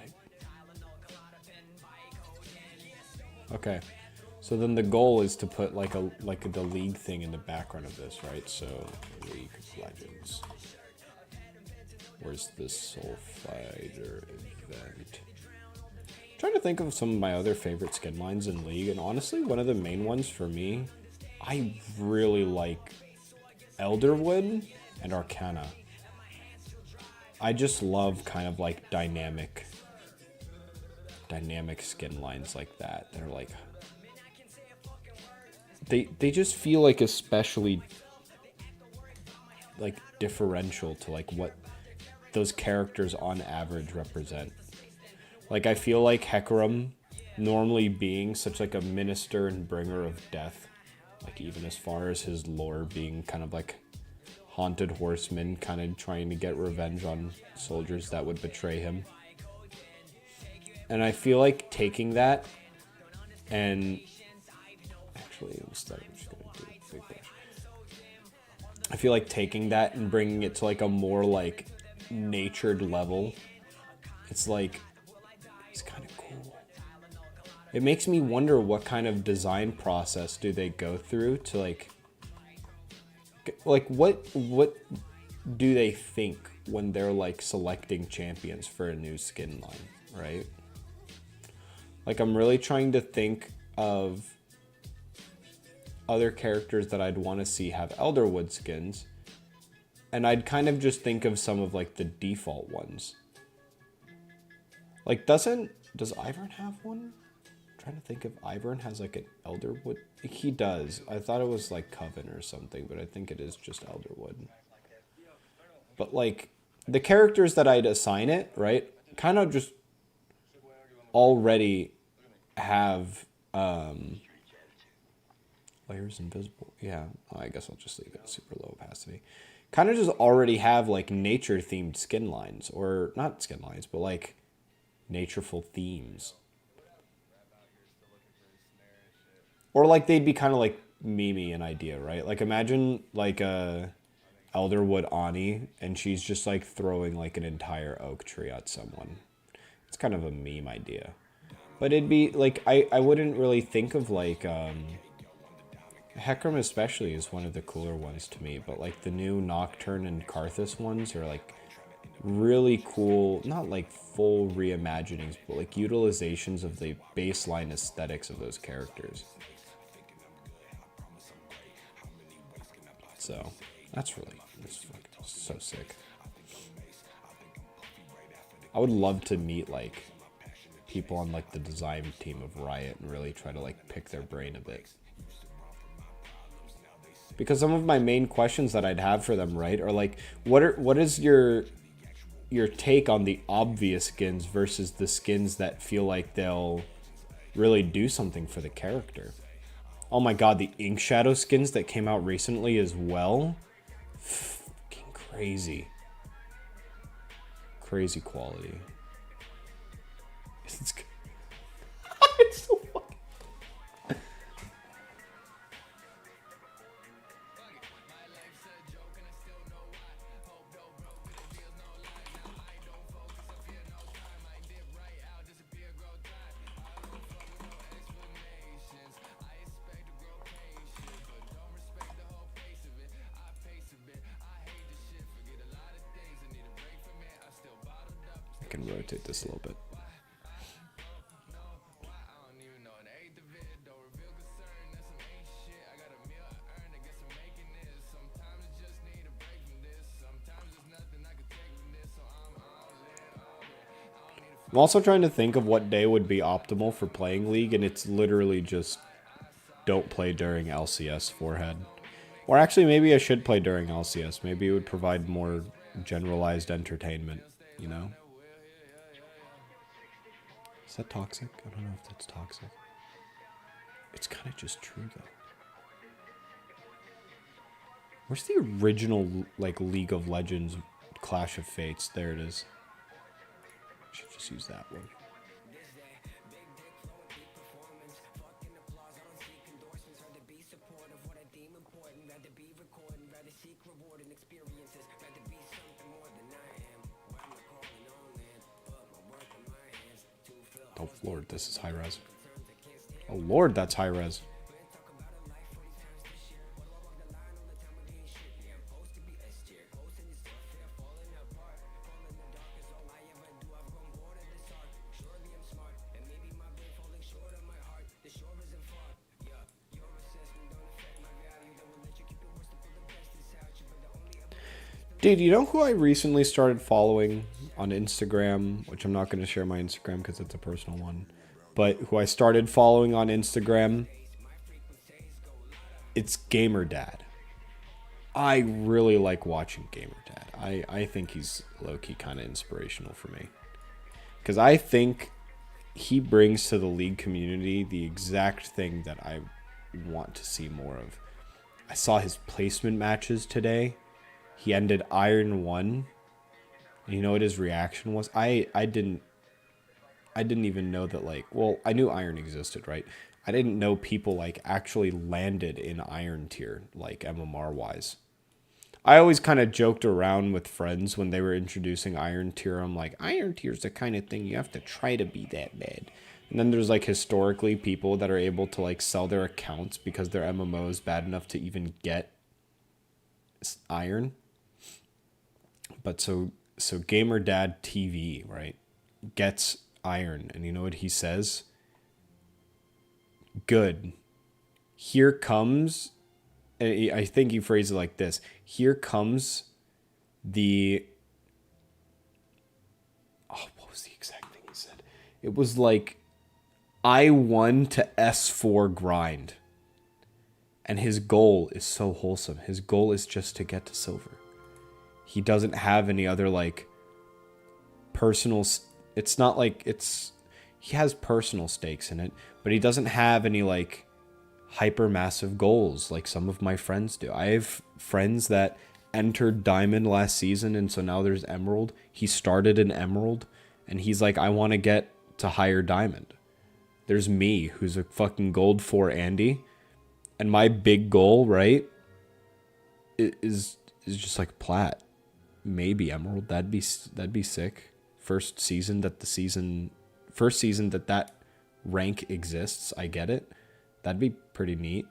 I? Okay, so then the goal is to put like the League thing in the background of this, right? So League of Legends. Where's this Soul Fighter event? Trying to think of some of my other favorite skin lines in League, and honestly, one of the main ones for me, I really like Elderwood and Arcana. I just love kind of like dynamic skin lines like that. They're like, they just feel like especially like differential to like what those characters on average represent. Like, I feel like Hecarim, normally being such like a minister and bringer of death, like even as far as his lore being kind of like haunted horseman, kind of trying to get revenge on soldiers that would betray him. And I feel like taking that and actually instead I'm just gonna do a big brush. I feel like taking that and bringing it to like a more like natured level. It's like, it's kind of cool. It makes me wonder what kind of design process do they go through to like what do they think when they're like selecting champions for a new skin line, right? Like, I'm really trying to think of other characters that I'd want to see have Elderwood skins, and I'd kind of just think of some of like the default ones. Like, does Ivern have one? I'm trying to think if Ivern has like an Elderwood. He does. I thought it was like Coven or something, but I think it is just Elderwood. But like, the characters that I'd assign it, right, kind of just already have layers invisible. Yeah, I guess I'll just leave it super low opacity. Kind of just already have like nature themed skin lines, or not skin lines, but like natureful themes. Or like they'd be kind of like Mimi an idea, right? Like, imagine like a Elderwood Ani, and she's just like throwing like an entire oak tree at someone. It's kind of a meme idea. But it'd be like, I wouldn't really think of like Hecarim especially is one of the cooler ones to me, but like the new Nocturne and Karthus ones are like really cool, not like full reimaginings, but like utilizations of the baseline aesthetics of those characters. So that's fucking so sick. I would love to meet like people on like the design team of Riot and really try to like pick their brain a bit. Because some of my main questions that I'd have for them, right, are like, what is your take on the obvious skins versus the skins that feel like they'll really do something for the character? Oh my god, the Ink Shadow skins that came out recently as well. Fucking crazy. Crazy quality. It's so fucking... I can rotate this a little bit. I'm also trying to think of what day would be optimal for playing League, and it's literally just don't play during LCS forehead. Or actually, maybe I should play during LCS. Maybe it would provide more generalized entertainment, you know? Is that toxic? I don't know if that's toxic. It's kind of just true, though. Where's the original, like, League of Legends Clash of Fates? There it is. Should just use that one. Oh, Lord, this is high res. Oh, Lord, that's high res. Dude, you know who I recently started following on Instagram, which I'm not going to share my Instagram because it's a personal one, but who I started following on Instagram? It's Gamer Dad. I really like watching Gamer Dad. I think he's low-key kind of inspirational for me. Because I think he brings to the League community the exact thing that I want to see more of. I saw his placement matches today. He ended Iron 1. You know what his reaction was? I didn't even know that, like, well, I knew Iron existed, right? I didn't know people, like, actually landed in Iron tier, like, MMR-wise. I always kind of joked around with friends when they were introducing Iron tier. I'm like, Iron tier's the kind of thing you have to try to be that bad. And then there's, like, historically people that are able to, like, sell their accounts because their MMO is bad enough to even get Iron. But so Gamer Dad TV, right, gets Iron, and you know what he says? Good. Here comes, I think he phrased it like this. Here comes the, oh, what was the exact thing he said? It was like I1 to S4 grind. And his goal is so wholesome. His goal is just to get to silver. He doesn't have any other, like, personal, it's not like he has personal stakes in it, but he doesn't have any, like, hyper massive goals like some of my friends do. I have friends that entered Diamond last season, and so now there's Emerald. He started in Emerald, and he's like, I want to get to higher Diamond. There's me, who's a fucking Gold 4 Andy, and my big goal, right, is just like Plat. Maybe Emerald. That'd be sick. First season that rank exists. I get it. That'd be pretty neat.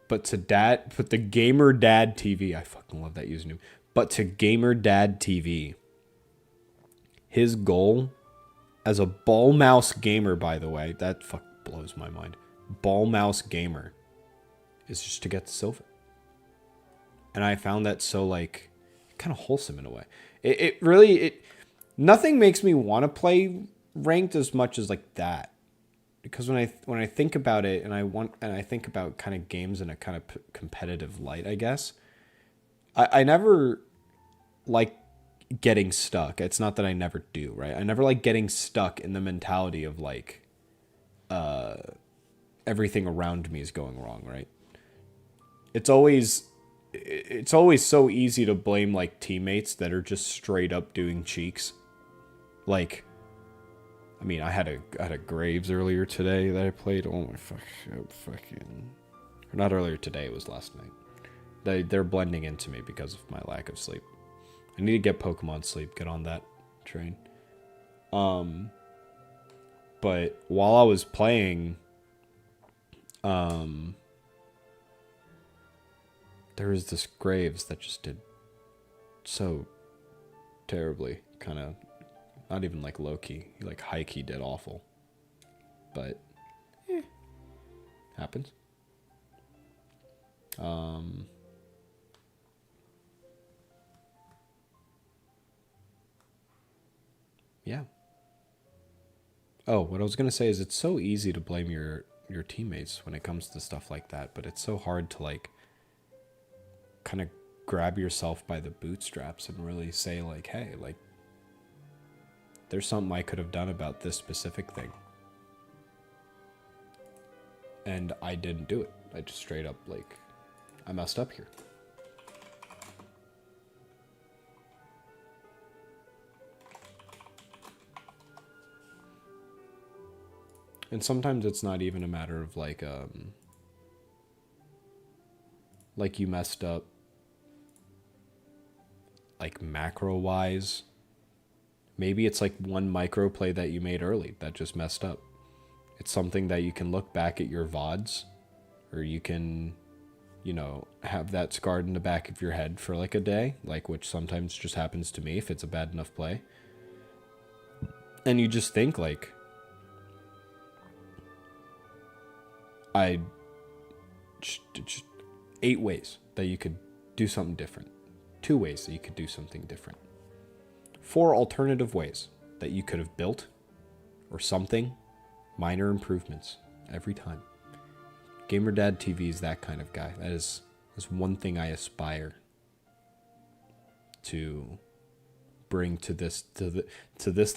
But the Gamer Dad TV, I fucking love that username. But to Gamer Dad TV, his goal as a ball mouse gamer, by the way, that fuck blows my mind. Ball mouse gamer is just to get to silver. And I found that so, like, kind of wholesome in a way. It really nothing makes me want to play ranked as much as, like, that. Because when I think about it, and I think about kind of games in a kind of competitive light, I guess, I never like getting stuck. It's not that I never do, right? I never like getting stuck in the mentality of, like, everything around me is going wrong, right? It's always so easy to blame, like, teammates that are just straight up doing cheeks. Like, I mean, I had a Graves earlier today that I played. Oh my fucking, or not earlier today, it was last night. They're blending into me because of my lack of sleep. I need to get Pokemon sleep, get on that train. But while I was playing, there was this Graves that just did so terribly, kind of, not even like low-key, like high-key did awful. But, happens. Yeah. Oh, what I was gonna say is it's so easy to blame your teammates when it comes to stuff like that, but it's so hard to like kind of grab yourself by the bootstraps and really say like, hey, like there's something I could have done about this specific thing. And I didn't do it. I just straight up like I messed up here. And sometimes it's not even a matter of like you messed up like macro wise. Maybe it's like one micro play that you made early that just messed up. It's something that you can look back at your VODs, or you can, you know, have that scarred in the back of your head for like a day, like which sometimes just happens to me if it's a bad enough play. And you just think like, just 8 ways that you could do something different. 2 ways that you could do something different. 4 alternative ways that you could have built or something. Minor improvements every time. GamerDad TV is that kind of guy. That is one thing I aspire to bring to this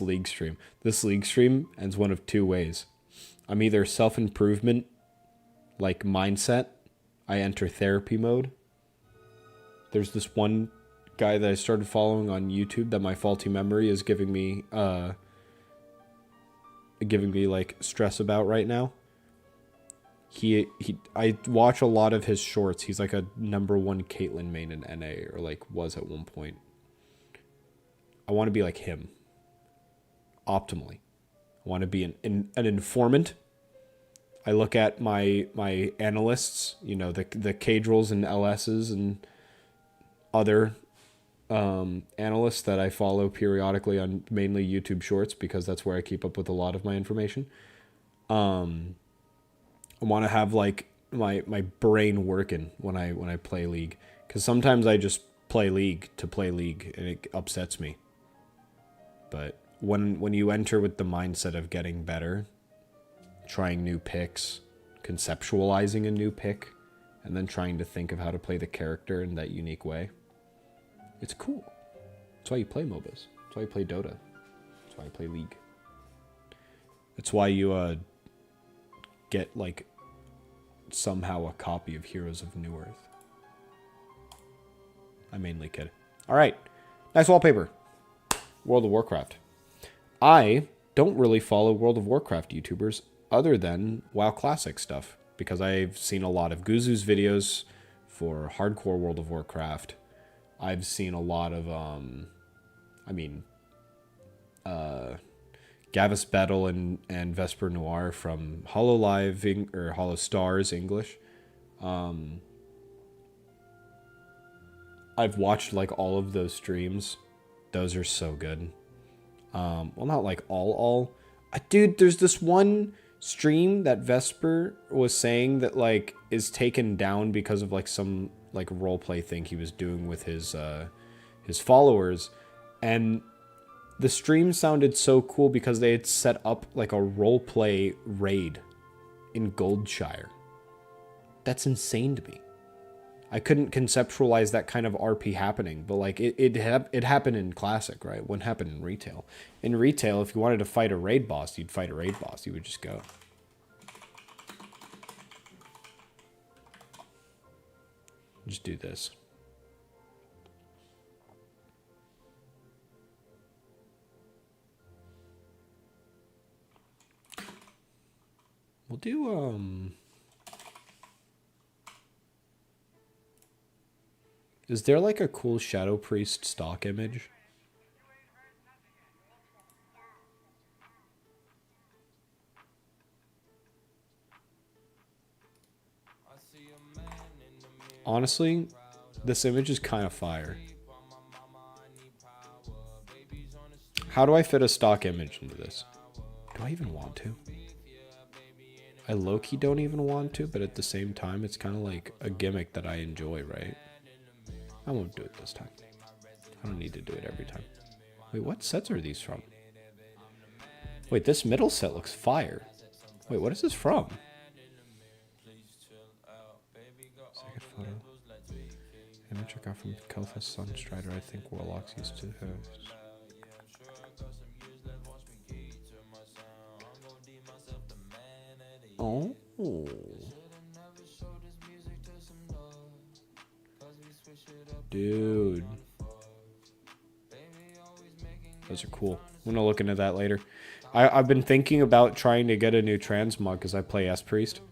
league stream. This league stream ends one of 2 ways. I'm either self-improvement like mindset, I enter therapy mode. There's this one guy that I started following on YouTube that my faulty memory is giving me like stress about right now. I watch a lot of his shorts. He's like a #1 Caitlyn main in NA, or like was at one point. I want to be like him. Optimally. I want to be an informant. I look at my analysts, you know, the Cadrils and LSs and other analysts that I follow periodically on mainly YouTube Shorts, because that's where I keep up with a lot of my information. I want to have like my brain working when I play League, because sometimes I just play League to play League and it upsets me. But when you enter with the mindset of getting better, trying new picks, conceptualizing a new pick, and then trying to think of how to play the character in that unique way, it's cool. That's why you play MOBAs. That's why you play Dota. That's why you play League. It's why you get like somehow a copy of Heroes of Newerth. I mainly kid. All right, nice wallpaper. World of Warcraft. I don't really follow World of Warcraft YouTubers other than WoW Classic stuff, because I've seen a lot of Guzu's videos for hardcore World of Warcraft. I've seen a lot of, Gavis Battle and Vesper Noir from HoloLive or Holo Stars English. I've watched like all of those streams. Those are so good. Well, not like all. Dude, there's this one stream that Vesper was saying that like is taken down because of like some like roleplay thing he was doing with his followers, and the stream sounded so cool because they had set up like a roleplay raid in Goldshire. That's insane to me. I couldn't conceptualize that kind of RP happening, but like it happened in Classic, right? It wouldn't happen in retail. In retail, if you wanted to fight a raid boss, you'd fight a raid boss. You would just go. Just do this. We'll do, is there like a cool Shadow Priest stock image? Honestly, this image is kind of fire. How do I fit a stock image into this? Do I even want to? I low-key don't even want to, but at the same time, it's kind of like a gimmick that I enjoy, right? I won't do it this time. I don't need to do it every time. Wait, what sets are these from? Wait, this middle set looks fire. Wait, what is this from? Second photo. Image I got from Kel'Thas Sunstrider. I think Warlocks used to have. Oh. Dude. Those are cool. I'm gonna look into that later. I've been thinking about trying to get a new transmog because I play S-Priest.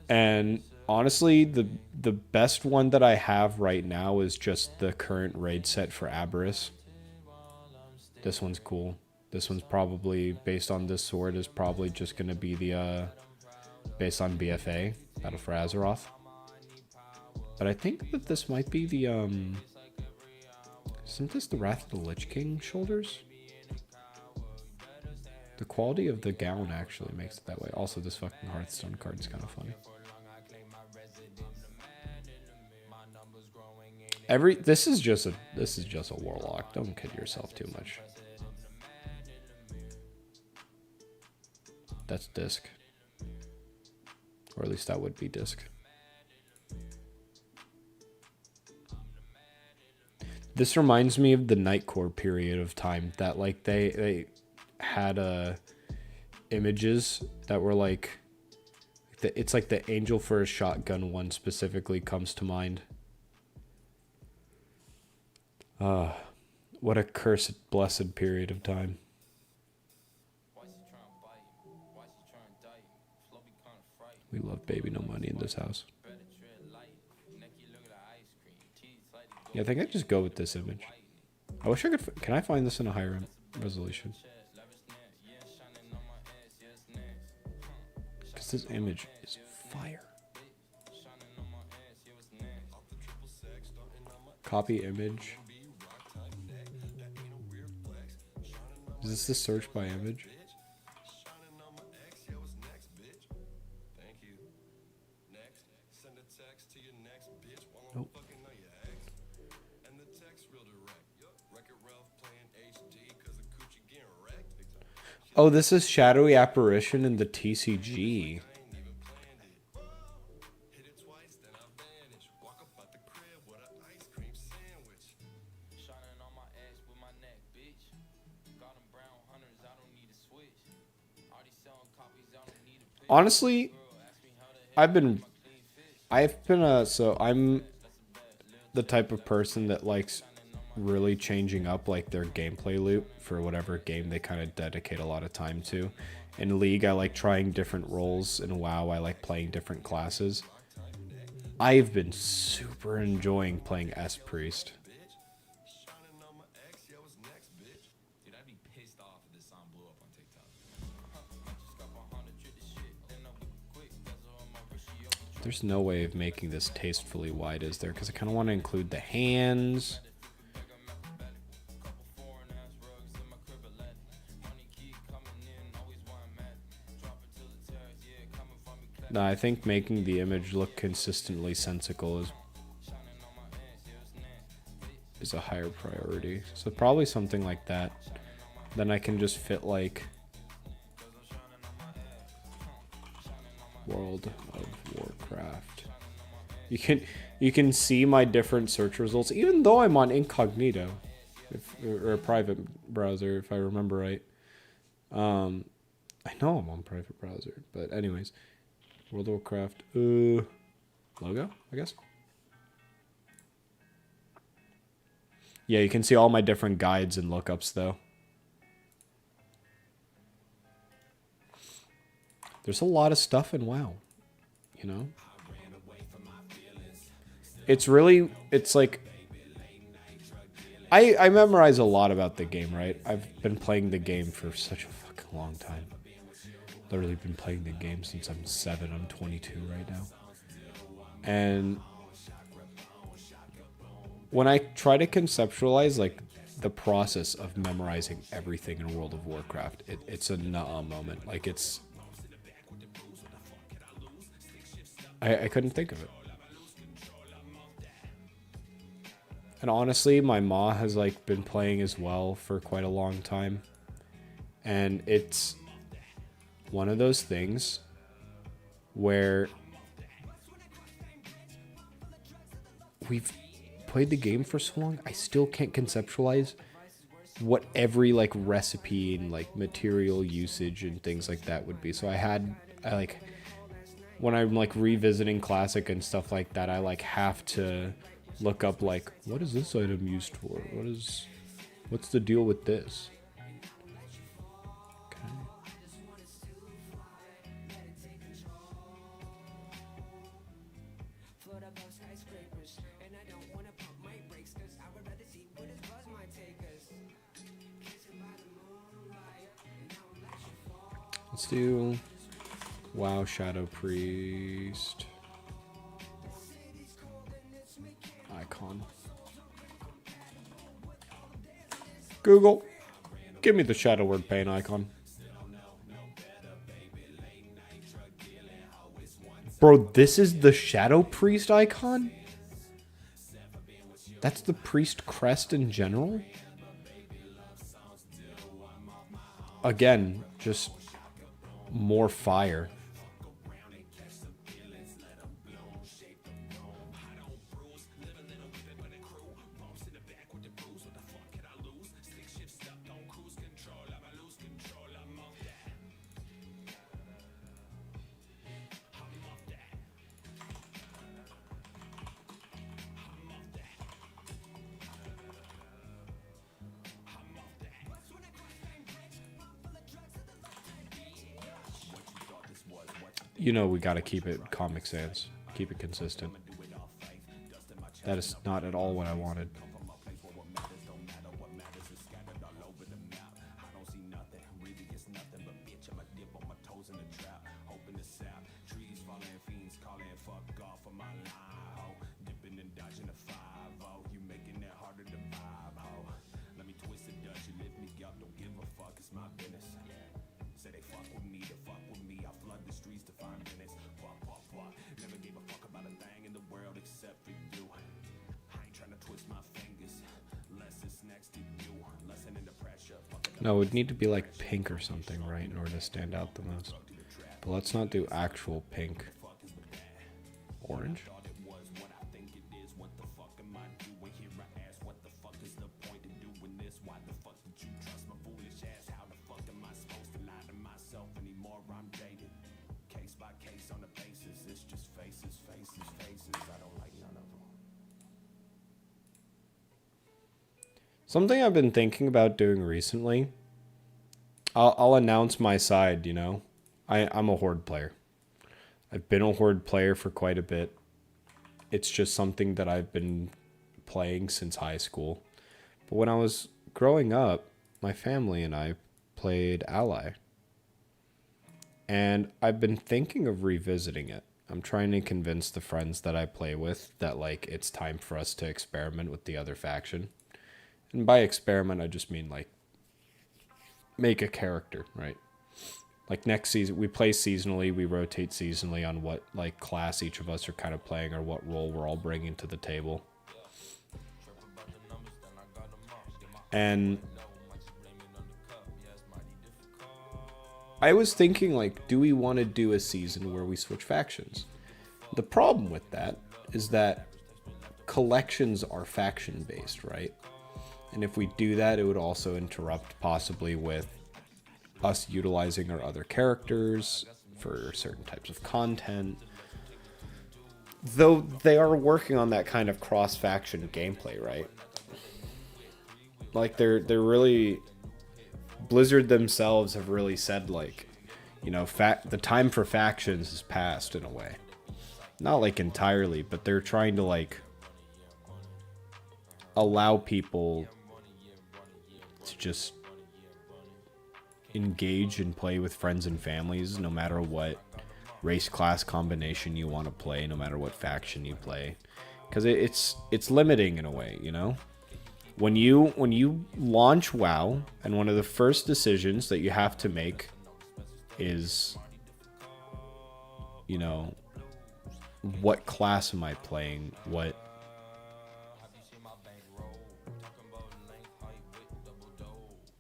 And honestly, the best one that I have right now is just the current raid set for Aberrus. This one's cool. This one's probably, based on this sword, is probably just gonna be the, based on BFA, Battle for Azeroth. But I think that this might be the, isn't this the Wrath of the Lich King shoulders? The quality of the gown actually makes it that way. Also, this fucking Hearthstone card is kind of funny. This is just a warlock. Don't kid yourself too much. That's disc. Or at least that would be disc. This reminds me of the Nightcore period of time that like they had images that were like it's like the Angel for a Shotgun one specifically comes to mind. What a cursed blessed period of time. We love Baby No Money in this house. Yeah, I think I'd just go with this image. I wish I could... Can I find this in a higher resolution? Because this image is fire. Copy image. Is this the search by image? Nope. Oh, this is Shadowy Apparition in the TCG. Honestly, I've been so I'm the type of person that likes really changing up like their gameplay loop for whatever game they kind of dedicate a lot of time to. In League, I like trying different roles. In WoW, I like playing different classes. I've been super enjoying playing S-Priest. There's no way of making this tastefully wide, is there? Because I kind of want to include the hands. No, I think making the image look consistently sensical is a higher priority. So probably something like that. Then I can just fit like World of Warcraft. You can see my different search results, even though I'm on incognito, or a private browser, if I remember right. I know I'm on private browser, but anyways, World of Warcraft logo, I guess. Yeah, you can see all my different guides and lookups though. There's a lot of stuff in WoW, you know? It's like... I memorize a lot about the game, right? I've been playing the game for such a fucking long time. Literally been playing the game since I'm 7. I'm 22 right now. And when I try to conceptualize, like, the process of memorizing everything in World of Warcraft, it's a nuh-uh moment. Like, it's... I couldn't think of it. And honestly, my ma has like been playing as well for quite a long time. And it's one of those things where we've played the game for so long, I still can't conceptualize what every like recipe and like material usage and things like that would be. So I like when I'm like revisiting classic and stuff like that, I like have to look up like, what is this item used for? What's the deal with this? Okay. Let's do WoW Shadow Priest icon. Google, give me the Shadow Word Paint icon. Bro, this is the Shadow Priest icon? That's the priest crest in general? Again, just more fire. You know we gotta keep it Comic Sans. Keep it consistent. That is not at all what I wanted. No, it would need to be like pink or something, right, in order to stand out the most. But let's not do actual pink. Orange? Something I've been thinking about doing recently, I'll announce my side, you know. I'm a Horde player. I've been a Horde player for quite a bit. It's just something that I've been playing since high school. But when I was growing up, my family and I played Ally. And I've been thinking of revisiting it. I'm trying to convince the friends that I play with that like it's time for us to experiment with the other faction. And by experiment, I just mean, like, make a character, right? Like, next season, we play seasonally. We rotate seasonally on what, like, class each of us are kind of playing or what role we're all bringing to the table. And I was thinking, like, do we want to do a season where we switch factions? The problem with that is that collections are faction-based, right? And if we do that, it would also interrupt possibly with us utilizing our other characters for certain types of content. Though they are working on that kind of cross-faction gameplay, right? Like they're really Blizzard themselves have really said like, you know, the time for factions is past in a way. Not like entirely, but they're trying to like allow people to just engage and play with friends and families no matter what race class combination you want to play, no matter what faction you play, because it's limiting in a way, you know. When you launch WoW, and one of the first decisions that you have to make is, you know, what class am I playing? What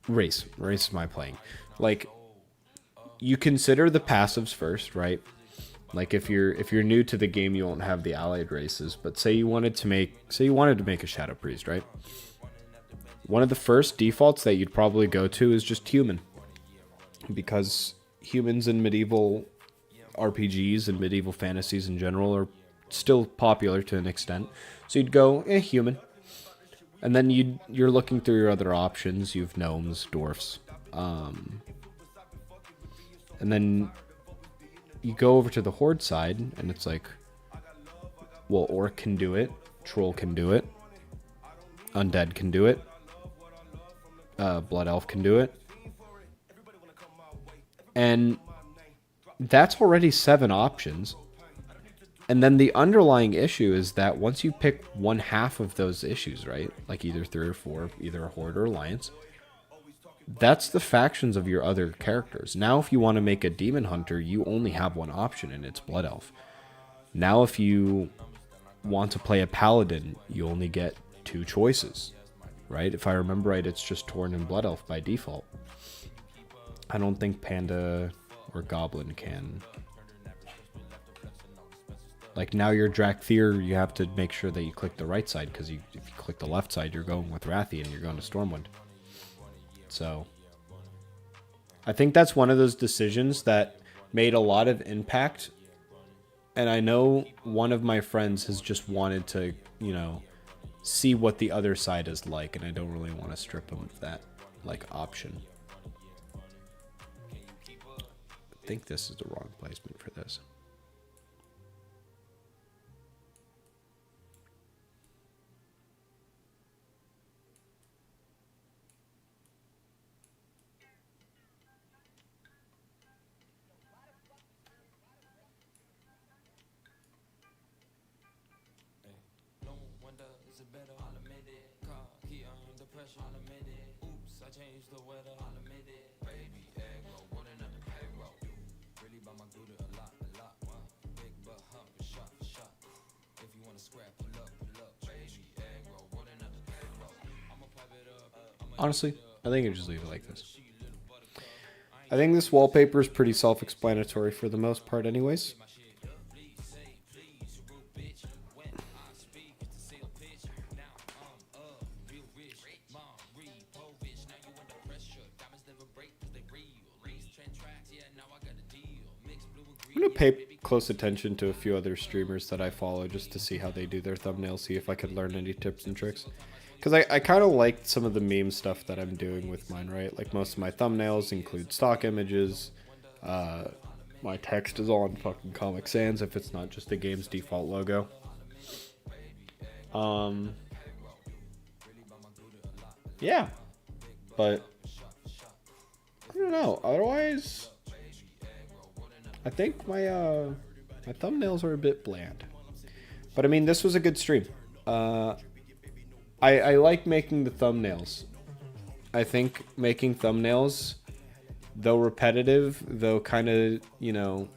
race am I playing? Like, you consider the passives first, right? Like if you're new to the game, you won't have the allied races. But say you wanted to make a Shadow Priest, right? One of the first defaults that you'd probably go to is just human, because humans in medieval RPGs and medieval fantasies in general are still popular to an extent. So you'd go human, and then you're looking through your other options. You've gnomes, dwarfs, and then you go over to the horde side, and it's like, well, orc can do it, troll can do it, undead can do it, blood elf can do it, and that's already 7 options. And then the underlying issue is that once you pick one half of those issues, right, like either 3 or 4, either a horde or alliance, that's the factions of your other characters. Now if you want to make a demon hunter, you only have one option, and it's blood elf. Now if you want to play a paladin, you only get 2 choices, right? If I remember right, it's just Tauren and blood elf by default. I don't think panda or goblin can. Like now you're Drakthir, you have to make sure that you click the right side, because if you click the left side, you're going with Rathian, you're going to Stormwind. So I think that's one of those decisions that made a lot of impact. And I know one of my friends has just wanted to, see what the other side is like, and I don't really want to strip him of that option. I think this is the wrong placement for this. Honestly, I think I just leave it like this. I think this wallpaper is pretty self-explanatory for the most part anyways. I'm going to pay close attention to a few other streamers that I follow just to see how they do their thumbnails, see if I could learn any tips and tricks. Because I kind of liked some of the meme stuff that I'm doing with mine, right? Like most of my thumbnails include stock images. My text is all in fucking Comic Sans if it's not just the game's default logo. Yeah. But I don't know. Otherwise, I think my thumbnails are a bit bland. But I mean, this was a good stream. I like making the thumbnails. I think making thumbnails, though repetitive, though kind of, you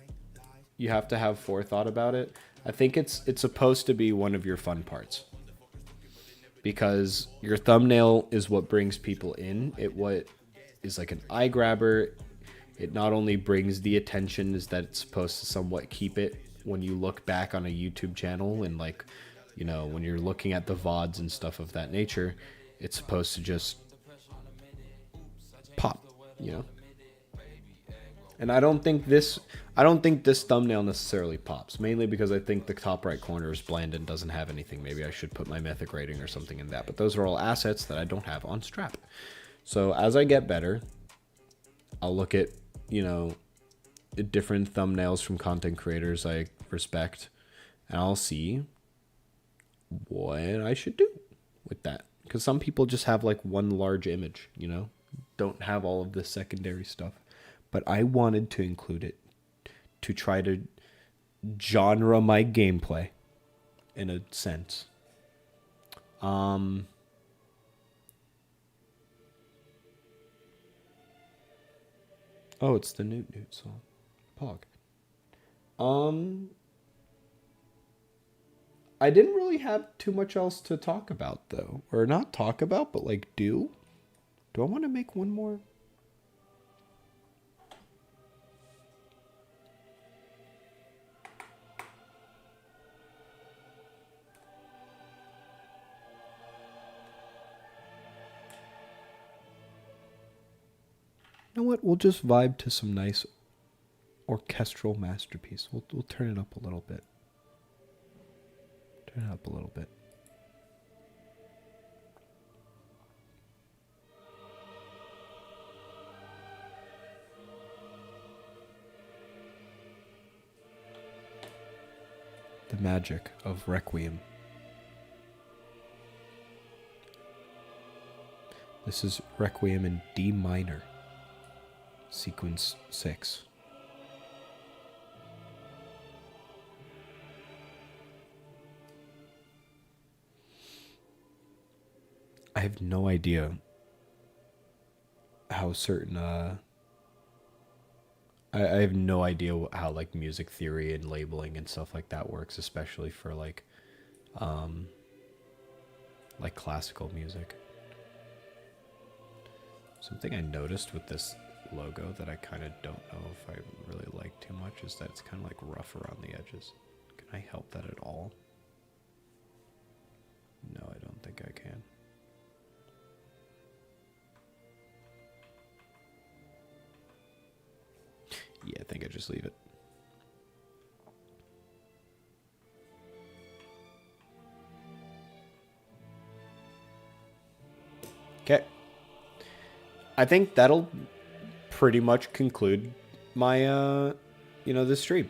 have to have forethought about it, I think it's supposed to be one of your fun parts. Because your thumbnail is what brings people in. What is like an eye grabber. It not only brings the attention, is that it's supposed to somewhat keep it when you look back on a YouTube channel and when you're looking at the VODs and stuff of that nature, it's supposed to just pop, And I don't think this thumbnail necessarily pops, mainly because I think the top right corner is bland and doesn't have anything. Maybe I should put my mythic rating or something in that, but those are all assets that I don't have on Strap. So as I get better, I'll look at, different thumbnails from content creators I respect, and I'll see what I should do with that. Because some people just have one large image, don't have all of the secondary stuff. But I wanted to include it to try to genre my gameplay in a sense. Oh, it's the Newt song. Pog. I didn't really have too much else to talk about, though. Or not talk about, but do. Do I want to make one more? You know what? We'll just vibe to some nice orchestral masterpiece. We'll turn it up a little bit. Turn it up a little bit. The magic of Requiem. This is Requiem in D minor, sequence 6. I have no idea how certain I have no idea how like music theory and labeling and stuff like that works, especially for like classical music. Something I noticed with this logo that I kind of don't know if I really like too much is that it's kind of like rough around the edges. Can I help that at all? No, I don't think I can. Yeah, I think I just leave it. Okay. I think that'll pretty much conclude my this stream.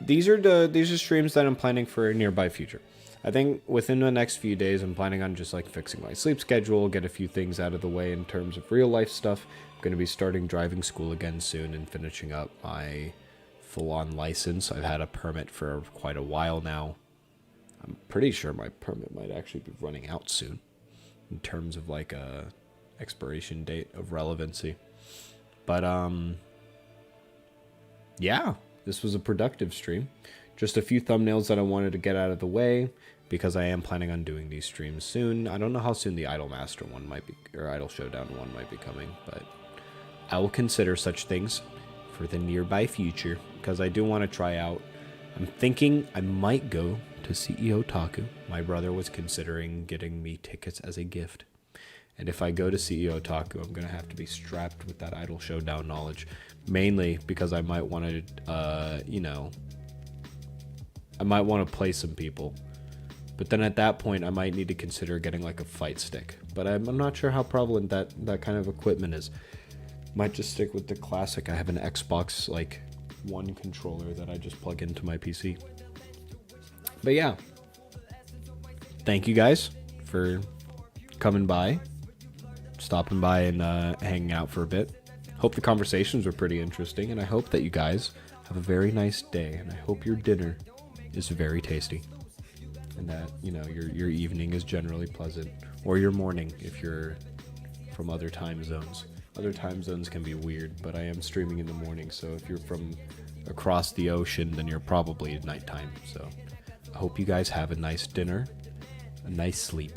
These are streams that I'm planning for a nearby future. I think within the next few days I'm planning on just like fixing my sleep schedule, get a few things out of the way in terms of real life stuff. I'm going to be starting driving school again soon and finishing up my full-on license. I've had a permit for quite a while now. I'm pretty sure my permit might actually be running out soon in terms of like a expiration date of relevancy. But yeah, this was a productive stream. Just a few thumbnails that I wanted to get out of the way because I am planning on doing these streams soon. I don't know how soon the Idol Master one might be, or Idol Showdown one might be coming, but I will consider such things for the nearby future because I do want to try out. I'm thinking I might go to CEO Taku. My brother was considering getting me tickets as a gift. And if I go to CEO Taku, I'm going to have to be strapped with that Idol Showdown knowledge. Mainly because I might want to, I might want to play some people. But then at that point, I might need to consider getting like a fight stick. But I'm not sure how prevalent that kind of equipment is. Might just stick with the classic. I have an Xbox like One controller that I just plug into my PC. But yeah. Thank you guys for coming by. Stopping by and hanging out for a bit. Hope the conversations were pretty interesting. And I hope that you guys have a very nice day. And I hope your dinner is very tasty. And that, your evening is generally pleasant. Or your morning if you're from other time zones. Other time zones can be weird, but I am streaming in the morning, so if you're from across the ocean, then you're probably at nighttime. So I hope you guys have a nice dinner, a nice sleep.